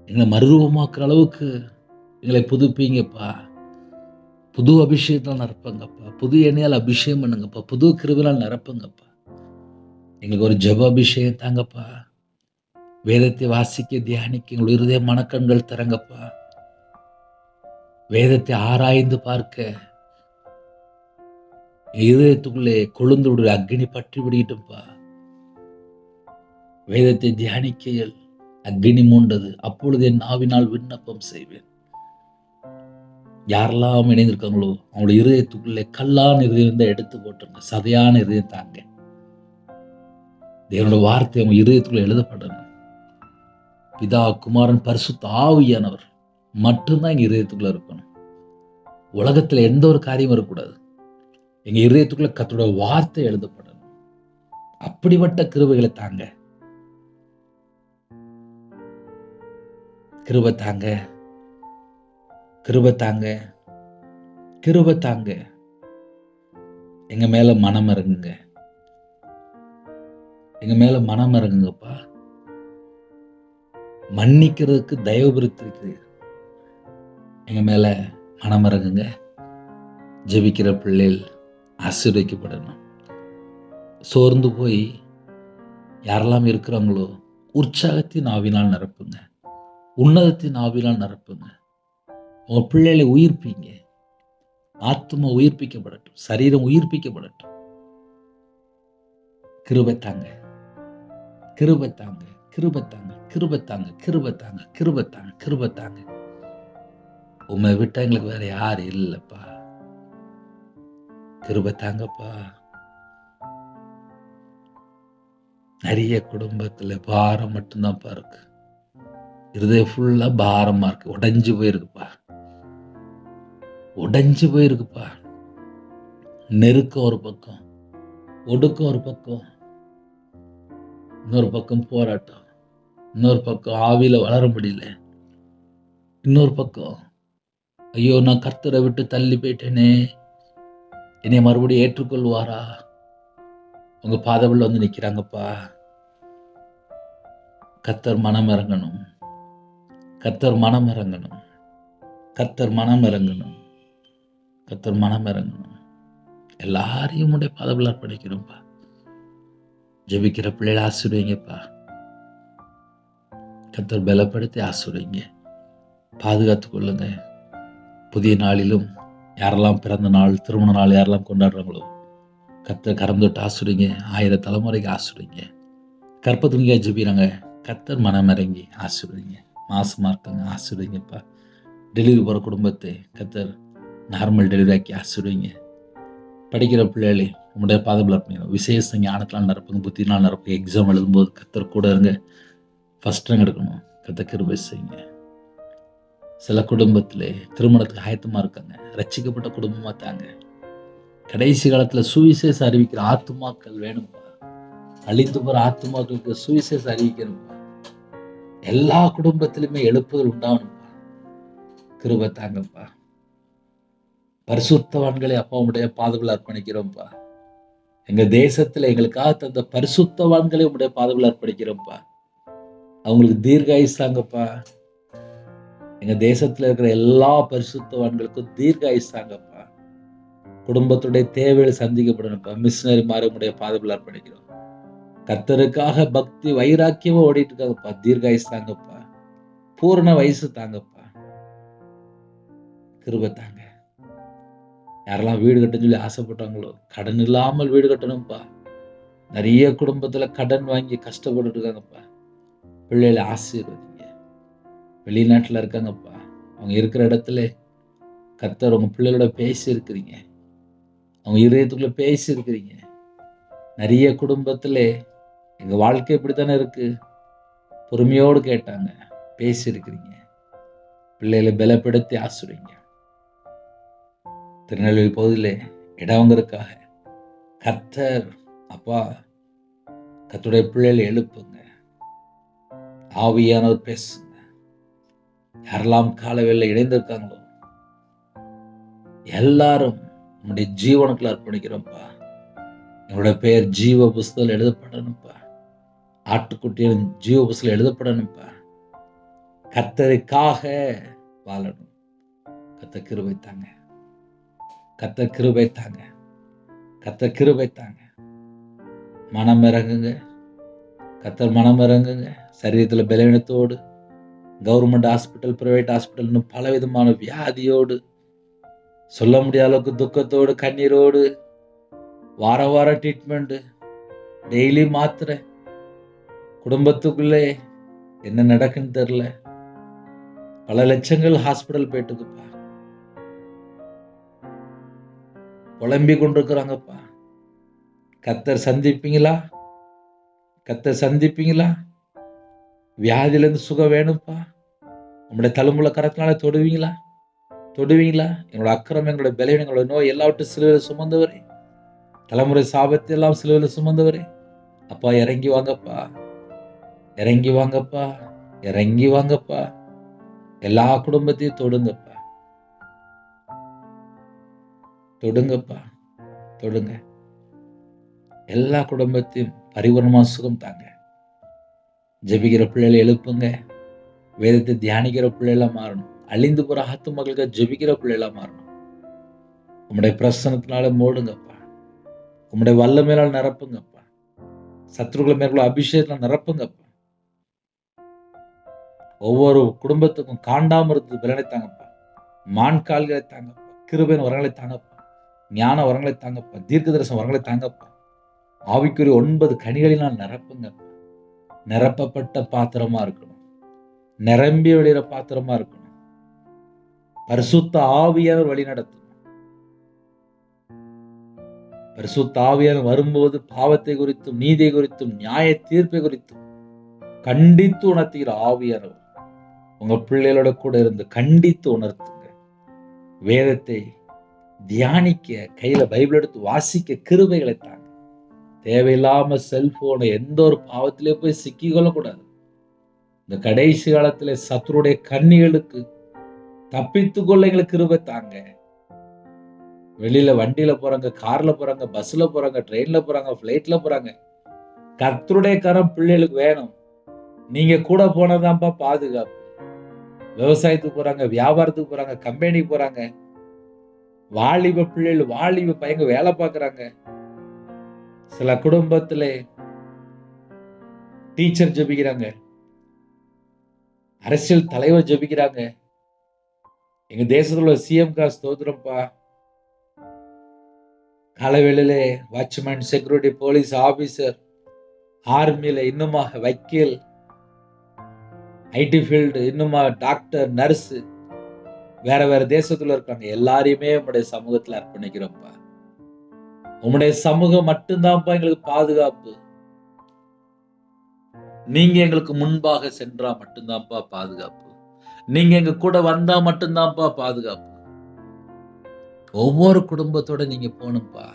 எங்களை மறுரூபமாக்குற அளவுக்கு எங்களை புதுப்பிங்கப்பா. புது அபிஷேகத்தால் நிரப்புங்கப்பா. புது எண்ணெயால் அபிஷேகம் பண்ணுங்கப்பா. புது கிருபையால் நிரப்புங்கப்பா. எங்களுக்கு ஒரு ஜெப அபிஷேகம் தாங்கப்பா. வேதத்தை வாசிக்க தியானிக்க எங்கள் இருதய மனக்கண்கள் தரங்கப்பா. வேதத்தை ஆராய்ந்து பார்க்க இதயத்துக்குள்ளே கொழுந்து விடுற அக்னி பற்றி விடிட்டும்பா. வேதத்தை தியானிக்கையில் அக்னி மூண்டது. அப்பொழுது என் நாவினால் விண்ணப்பம் செய்வேன். யாரெல்லாம் இணைந்திருக்காங்களோ அவங்களுடைய இருதயத்துக்குள்ளே கல்லான இருதயம் தான் எடுத்து போட்டுருங்க. சதையான இருதயம் தாங்க. தேவனுடைய வார்த்தை அவங்க இருதயத்துக்குள்ள எழுதப்படணும். பிதா, குமாரன், பரிசுத்த ஆவியானவர் மட்டும்தான் எங்க இருதயத்துக்குள்ள இருக்கணும். உலகத்துல எந்த ஒரு காரியம் இருக்கக்கூடாது. எங்க இருதயத்துக்குள்ள கர்த்தருடைய வார்த்தை எழுதப்படணும். அப்படிப்பட்ட கிருபைகளை தாங்க. கிருபை தாங்க. கிருபை தாங்க. கிருபை தாங்க. எங்க மேல மனம் இறங்குங்க. எங்க மேல மனம் இறங்குங்கப்பா. மன்னிக்கிறதுக்கு தயவு பிரித்திருக்கு. எங்க மேல மனம் இறங்குங்க. ஜெபிக்கிற பிள்ளைகள் ஆசீர்வதிக்கப்படணும். சோர்ந்து போய் யாரெல்லாம் இருக்கிறாங்களோ உற்சாகத்தின் ஆவினால் நிரப்புங்க. உன்னதத்தின் ஆவினால் நிரப்புங்க. உங்க பிள்ளைகளை உயிர்ப்பீங்க. ஆத்துமா உயிர்ப்பிக்கப்படட்டும். சரீரம் உயிர்ப்பிக்கப்படட்டும். கிருபை தாங்க. கிருபை தாங்க. கிருபை தாங்க. கிருபை தாங்க. கிருபை தாங்க. கிருபை தாங்க. கிருபை தாங்க. உண்மை விட்டா எங்களுக்கு வேற யாரும் இல்லப்பா. கிருபை தாங்கப்பா. நிறைய குடும்பத்துல பாரம் மட்டும்தான்ப்பா இருக்கு. இருதயம் ஃபுல்லா பாரமா இருக்கு. உடைஞ்சு போயிருக்குப்பா. உடைஞ்சு போயிருக்குப்பா. நெருக்கம் ஒரு பக்கம், ஒடுக்கம் ஒரு பக்கம், இன்னொரு பக்கம் போராட்டம், இன்னொரு பக்கம் ஆவியில வளர முடியல, இன்னொரு பக்கம் ஐயோ நான் கர்த்தரை விட்டு தள்ளி போயிட்டேனே, என்னை மறுபடியும் ஏற்றுக்கொள்வாரா? உங்க பாதவில் வந்து நிக்கிறாங்கப்பா. கர்த்தர் மனம் இறங்கணும். கர்த்தர் மனம் இறங்கணும். கர்த்தர் மனம் இறங்கணும். கர்த்தர் மனம் இறங்கணும். எல்லாரையும் உடைய பாதவில் அர்ப்பணிக்கிறோம்ப்பா. ஜெபிக்கிற பிள்ளைகளை ஆசீர்வதிங்கப்பா. கர்த்தர் பலப்படுத்தி ஆசீர்வதிங்க. பாதுகாத்துக் கொள்ளுங்க. புதிய நாளிலும் யாரெல்லாம் பிறந்த நாள், திருமண நாள் யாரெல்லாம் கொண்டாடுறாங்களோ கர்த்தர் கரம் தொட்டு ஆசீர்வதிங்க. 1000 தலைமுறைக்கு ஆசீர்வதிங்க. கற்பத்துங்க ஜெபிக்கிறாங்க. கர்த்தர் மனம் இறங்கி ஆசீர்வதிங்க. மாசமா இருக்காங்க, ஆசீர்வதிங்கப்பா. டெலிவரி போகிற குடும்பத்தை கர்த்தர் நார்மல் டெலிவரி ஆக்கி ஆசீர்வதிங்க. படிக்கிற பிள்ளைகளை உங்களுடைய பாதத்தில் அர்ப்பணிக்கிறோம். விசேஷ ஞானத்தினால் நிரப்புங்க. புத்தினால் நிரப்புங்க. எக்ஸாம் எழுதும்போது கர்த்தர் கூட இருங்க. ஃபர்ஸ்ட் ரேங்க் எடுக்கணும். கர்த்தர் கிருபை செய்யுங்க. சில குடும்பத்திலே திருமணத்துக்கு ஆயத்தமா இருக்காங்க. ரட்சிக்கப்பட்ட குடும்பமா தாங்க. கடைசி காலத்துல சுவிசேஷம் அறிவிக்கிற ஆத்துமாக்கள் வேணும்ப்பா. அழிந்து போற ஆத்துமாக்களுக்கு சுவிசேஷம் அறிவிக்கணும்ப்பா. எல்லா குடும்பத்திலுமே எழுப்புதல் உண்டாகணும்ப்பா. கிருபை தாங்கப்பா. பரிசுத்தவான்களை அப்பாவுடைய பாதவில் அர்ப்பணிக்கிறோம்ப்பா. எங்க தேசத்துல எங்களுக்காக தந்த பரிசுத்தவான்களை உடைய பாதவில் அர்ப்பணிக்கிறோம்ப்பா. அவங்களுக்கு தீர்காயுஸ் தாங்கப்பா. எங்க தேசத்துல இருக்கிற எல்லா பரிசுத்தவான்களுக்கும் தீர்காயுஸ் தாங்கப்பா. குடும்பத்துடைய தேவைகள் சந்திக்கப்படணும்ப்பா. மிஷினரி மாதிரி உடைய பாதவில் அர்ப்பணிக்கிறோம். கர்த்தருக்காக பக்தி வைராக்கியமா ஓடிட்டு இருக்காங்கப்பா. தீர்காயுஸ் தாங்கப்பா. பூரண வயசு தாங்கப்பா. கிருபை தாங்க. யாரெல்லாம் வீடு கட்டணும்னு சொல்லி ஆசைப்பட்டாங்களோ கடன் இல்லாமல் வீடு கட்டணும்ப்பா. நிறைய குடும்பத்துல கடன் வாங்கி கஷ்டப்பட்டு இருக்காங்கப்பா. பிள்ளைகளை ஆசீர்வதிங்க. வெளிநாட்டில் இருக்காங்கப்பா, அவங்க இருக்கிற இடத்துல கர்த்தர் உங்க பிள்ளைகளோட பேசி இருக்கிறீங்க, அவங்க இதயத்துக்குள்ள பேசி இருக்கிறீங்க. நிறைய குடும்பத்துல எங்க வாழ்க்கை இப்படித்தானே இருக்கு, பொறுமையோடு கேட்டாங்க, பேசி இருக்கிறீங்க. பிள்ளைகளை பலப்படுத்தி ஆசிரியங்க. திருநெல்வேலி பகுதியில் இடவங்கருக்காக கர்த்தர் அப்பா, கர்த்தருடைய பிள்ளைகளை எழுப்புங்க, ஆவியானவர் பேசுங்க. யாரெல்லாம் காலவேளையில் இணைந்திருக்காங்களோ எல்லாரும் உன்னுடைய ஜீவனுக்குள்ள அர்ப்பணிக்கிறோம்ப்பா. என்னோட பெயர் ஜீவ புஸ்தகம் எழுதப்படணும்ப்பா, ஆட்டுக்குட்டியின் ஜீவ புஸ்தகம் எழுதப்படணும்ப்பா. கர்த்தருக்காக வாழணும். கர்த்தர் கிருபை தாங்க, கர்த்தர் கிருபை தாங்க, கர்த்தர் கிருபை தாங்க. மனம் இறங்குங்க, கர்த்தர் மனம் இறங்குங்க. சரீரத்தில் பலவீனத்தோடு கவர்மெண்ட் ஹாஸ்பிட்டல், பிரைவேட் ஹாஸ்பிட்டல்னு பல விதமான வியாதியோடு, சொல்ல முடியாத அளவுக்கு துக்கத்தோடு, கண்ணீரோடு, வார வாரம் ட்ரீட்மெண்ட், டெய்லி மாத்திரை, குடும்பத்துக்குள்ளே என்ன நடக்குன்னு தெரியல, பல லட்சங்கள் ஹாஸ்பிட்டல் போயிட்டுக்குப்பா, புலம்பி கொண்டிருக்கிறாங்கப்பா. கர்த்தர் சந்திப்பீங்களா? கர்த்தர் சந்திப்பீங்களா? வியாதியிலேருந்து சுகம் வேணும்ப்பா, உங்களுடைய தழும்புல கரத்தினால தொடுவீங்களா? தொடுவீங்களா? என்னோட அக்கிரமம், எங்களோட பலவீனம், எங்களோட நோய் எல்லாவற்றையும் சிலுவையில் சுமந்தவரே, தலைமுறை சாபத்தை எல்லாம் சிலுவையில் சுமந்தவரே, அப்பா இறங்கி வாங்கப்பா, இறங்கி வாங்கப்பா, இறங்கி வாங்கப்பா. எல்லா குடும்பத்தையும் தொடுங்கப்பா, தொடுங்கப்பா, தொடுங்க. எல்லா குடும்பத்தையும் பரிபூர்ணமா சுகம் தாங்க. ஜெபிக்கிற பிள்ளைகளை எழுப்புங்க, வேதத்தை தியானிக்கிற பிள்ளைகளா மாறணும். அழிந்து போற ஆத்துமக்களுக்கு ஜெபிக்கிற பிள்ளைகளா மாறணும். உம்முடைய பிரசனத்தினால மூடுங்கப்பா, உம்முடைய வல்லமையால் நிரப்புங்கப்பா, சத்துருக்களை மேற்கொள்ள அபிஷேகத்தினால நிரப்புங்கப்பா. ஒவ்வொரு குடும்பத்துக்கும் காண்டாமிருத்து பலனை தாங்கப்பா, மான்கால்களை தாங்கப்பா, கிருபையின் வரங்களை தாங்கப்பா, ஞான வரங்களை தாங்கப்பா, தீர்க்க தரிசன வரங்களை தாங்கப்பா. ஆவிக்குரிய 9 கனிகளினால் நிரப்புங்கப்பா. நிரப்பப்பட்ட பாத்திரமா இருக்கணும், நிரம்பி வெளியிற பாத்திரமா இருக்கணும். பரிசுத்த ஆவியானவர் வழி நடத்தணும். பரிசுத்த ஆவியானவர் வரும்போது பாவத்தை குறித்தும், நீதியை குறித்தும், நியாய தீர்ப்பை குறித்தும் கண்டித்து உணர்த்துகிற ஆவியானவர் உங்க பிள்ளைகளோட கூட இருந்து கண்டித்து உணர்த்துங்க. வேதத்தை தியானிக்க, கையில பைபிள் எடுத்து வாசிக்க கிருபைகளை தாங்க. தேவையில்லாம செல்போனை எந்த ஒரு பாவத்திலே போய் சிக்கிக்கொள்ள கூடாது. இந்த கடைசி காலத்துல சத்துருடைய கண்ணிகளுக்கு தப்பித்து கொள்ள எங்களுக்கு கிருபை தாங்க. வெளியில வண்டியில போறாங்க, கார்ல போறாங்க, பஸ்ல போறாங்க, ட்ரெயின்ல போறாங்க, பிளைட்ல போறாங்க. கர்த்தருடைய கரம் பிள்ளைகளுக்கு வேணும். நீங்க கூட போனதான்ப்பா பாதுகாப்பு. விவசாயத்துக்கு போறாங்க, வியாபாரத்துக்கு போறாங்க, கம்பெனிக்கு போறாங்க. வாலிப பிள்ளைகள், வாலிப பையங்க வேலை பார்க்கறாங்க. சில குடும்பத்துல டீச்சர் ஜெபிக்கிறாங்க, அரசியல் தலைவர் ஜெபிக்கிறாங்க. எங்க தேசத்துல சிஎம்கா ஸ்தோத்திரம்ப்பா. காலவேளையில வாட்ச்மேன், செக்யூரிட்டி, போலீஸ் ஆபீசர், ஆர்மியில இன்னுமா வக்கீல், ஐடி ஃபீல்டு, இன்னுமா டாக்டர், நர்ஸ், வேற வேற தேசத்துல இருக்காங்க. எல்லாரையுமே உம்முடைய சமூகத்துல அர்ப்பணிக்கிறோம்ப்பா. உம்முடைய சமூகம் மட்டும்தான்ப்பா எங்களுக்கு பாதுகாப்பு. நீங்க எங்களுக்கு முன்பாக சென்றா மட்டும்தான்ப்பா பாதுகாப்பு. நீங்க எங்க கூட வந்தா மட்டும்தான்ப்பா பாதுகாப்பு. ஒவ்வொரு குடும்பத்தோட நீங்க போகணும்ப்பா.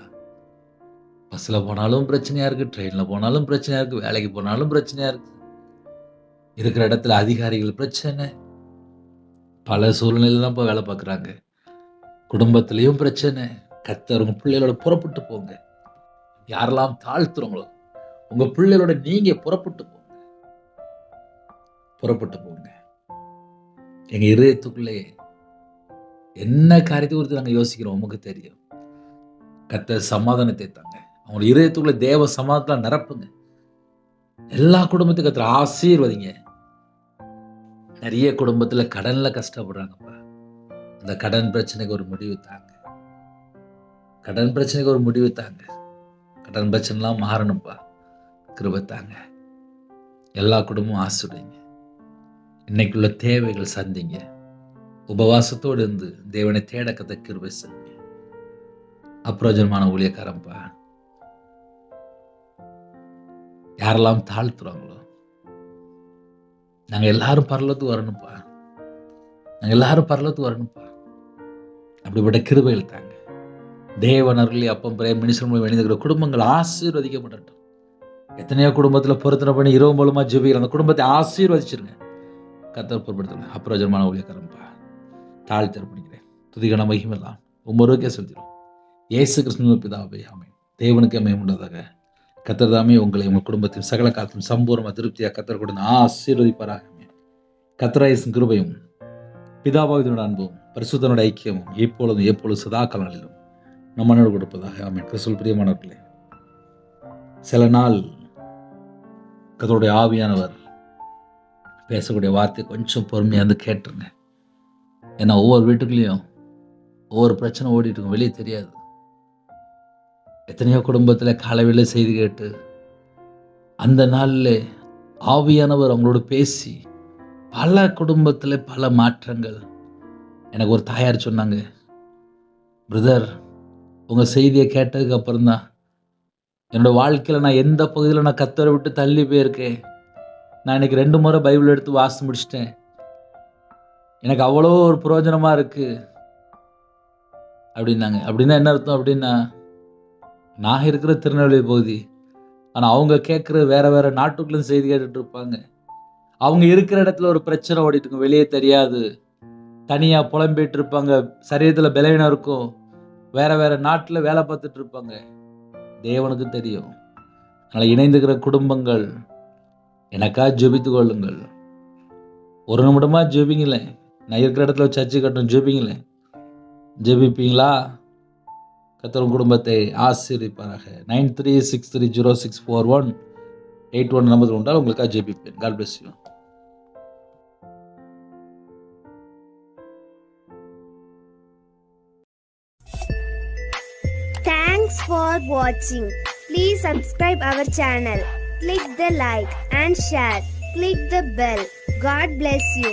பஸ்ல போனாலும் பிரச்சனையா இருக்கு, ட்ரெயின்ல போனாலும் பிரச்சனையா இருக்கு, வேலைக்கு போனாலும் பிரச்சனையா இருக்கு. இருக்கிற இடத்துல அதிகாரிகள் பிரச்சனை, பல சூழ்நிலையில தான்ப்பா வேலை பார்க்குறாங்க. குடும்பத்திலையும் பிரச்சனை. கர்த்தர் உங்க பிள்ளைகளோட புறப்பட்டு போங்க. யாரெல்லாம் தாழ்த்துறோங்களோ உங்க பிள்ளைகளோட நீங்க புறப்பட்டு போங்க, புறப்பட்டு போங்க. எங்க இதயத்துக்குள்ளே என்ன காரியத்தை குறித்து நாங்க யோசிக்கிறோம் உமக்கு தெரியும். கர்த்தர் சமாதானத்தை தாங்க. அவங்க இதயத்துக்குள்ள தேவ சமாதானத்தால நிரப்புங்க. எல்லா குடும்பத்துக்கும் கர்த்தர் ஆசீர்வதிங்க. நிறைய குடும்பத்துல கடன்ல கஷ்டப்படுறாங்கப்பா. அந்த கடன் பிரச்சனைக்கு ஒரு முடிவு தாங்க. கடன் பிரச்சனைக்கு ஒரு முடிவு தாங்க. கடன் பிரச்சனைலாம் மாறணும்ப்பா. கிருபை தாங்க. எல்லா குடும்பமும் ஆசிர்வதிங்க. இன்னைக்குள்ள தேவைகள் சந்திங்க. உபவாசத்தோடு இருந்து தேவனை தேட கத்த கிருபை செய்யுங்க. அப்பிரயோஜனமான ஊழியக்காரன்பா, யாரெல்லாம் தாழ்த்துறாங்களோ, நாங்க எல்லாரும் பரலோகத்துக்கு வரணும்ப்பா, நாங்க எல்லாரும் பரலோகத்துக்கு வரணும்ப்பா. அப்படிப்பட்ட கிருபைகள் தாங்க. தேவன் அருளி அப்பம் பிரேம் மினிஸ்டர் மூலம் இணைந்திருக்கிற குடும்பங்கள் ஆசீர்வதிக்கப்படட்டும். எத்தனையோ குடும்பத்தில் பொருத்தனை பண்ணி இரவு மூலமா ஜெபிக்கிற அந்த குடும்பத்தை ஆசீர்வதிச்சிருங்க. கர்த்தர் பொறுப்படுத்துங்க. அப்பிரயோஜனமான ஊழியக்காரன்பா, தாழ்த்தி அர்ப்பணிக்கிறேன். துதிகன மகிமெல்லாம் ஒவ்வொருக்கே செலுத்திடும். இயேசு கிறிஸ்துவின் பிதாவே, ஆமென். தேவனுக்கே மகிமை உண்டாதாக. கர்த்தர் தாமே உங்களை உங்கள் குடும்பத்தின் சகல காலத்திலும் சம்பூர்ண திருப்தியாக கர்த்தர் கொடுத்து ஆசீர்வதிப்பாராக. கர்த்தராகிய கிருபையும் பிதாவாகிய அன்பும் பரிசுத்தனோட ஐக்கியமும் எப்பொழுதும் சதா காலங்களிலும் நம்மனோடு கொடுப்பதாக. ஆமென். கிறிஸ்துவில் பிரியமானவர்களே, சில நாள் கர்த்தருடைய ஆவியானவர் பேசக்கூடிய வார்த்தை கொஞ்சம் பொறுமையாக இருந்து கேட்டுருங்க. ஏன்னா ஒவ்வொரு வீட்டுக்குள்ளேயும் ஒவ்வொரு பிரச்சனை ஓடிட்டு இருக்கும், வெளியே தெரியாது. எத்தனையோ குடும்பத்தில் காலையில் செய்தி கேட்டு அந்த நாளில் ஆவியானவர் அவங்களோட பேசி பல குடும்பத்தில் பல மாற்றங்கள். எனக்கு ஒரு தாயார் சொன்னாங்க, பிரதர், உங்கள் செய்தியை கேட்டதுக்கு அப்புறம்தான் என்னோடய வாழ்க்கையில் நான் எந்த பகுதியில் நான் கர்த்தரை விட்டு தள்ளி போயிருக்கேன். நான் இன்னைக்கு 2 முறை பைபிள் எடுத்து வாசித்து முடிச்சிட்டேன். எனக்கு அவ்வளோ ஒரு பிரயோஜனமாக இருக்குது அப்படின்னாங்க. அப்படின்னா என்ன அர்த்தம் அப்படின்னா, நான் இருக்கிற திருநெல்வேலி பகுதி, ஆனால் அவங்க கேட்குற வேறு நாட்டுக்குள்ளேயும் செய்தி கேட்டுட்டு இருப்பாங்க. அவங்க இருக்கிற இடத்துல ஒரு பிரச்சனை ஓடிட்டு இருக்கும், வெளியே தெரியாது. தனியாக புலம்பிட்டு இருப்பாங்க, சரீரத்தில் பலவீனம் இருக்கும், வேறு நாட்டில் வேலை பார்த்துட்டு இருப்பாங்க. தேவனுக்கு தெரியும். அதனால் இணைந்துக்கிற குடும்பங்கள் எனக்காக ஜெபித்து கொள்ளுங்கள். ஒரு நிமிடமாக ஜெபிங்களேன். நான் இருக்கிற இடத்துல சர்ச்சை கட்டணும், ஜெபிங்களேன். ஜெபிப்பீங்களா? கர்த்தர் குடும்பத்தை ஆசீர்வதிப்பாராக. 9363064181 நம்பர் உண்டால் உங்களுக்காக ஜெபிப்பேன். God bless you. Thanks for watching. Please subscribe our channel. Click the like and share. Click the bell. God bless you.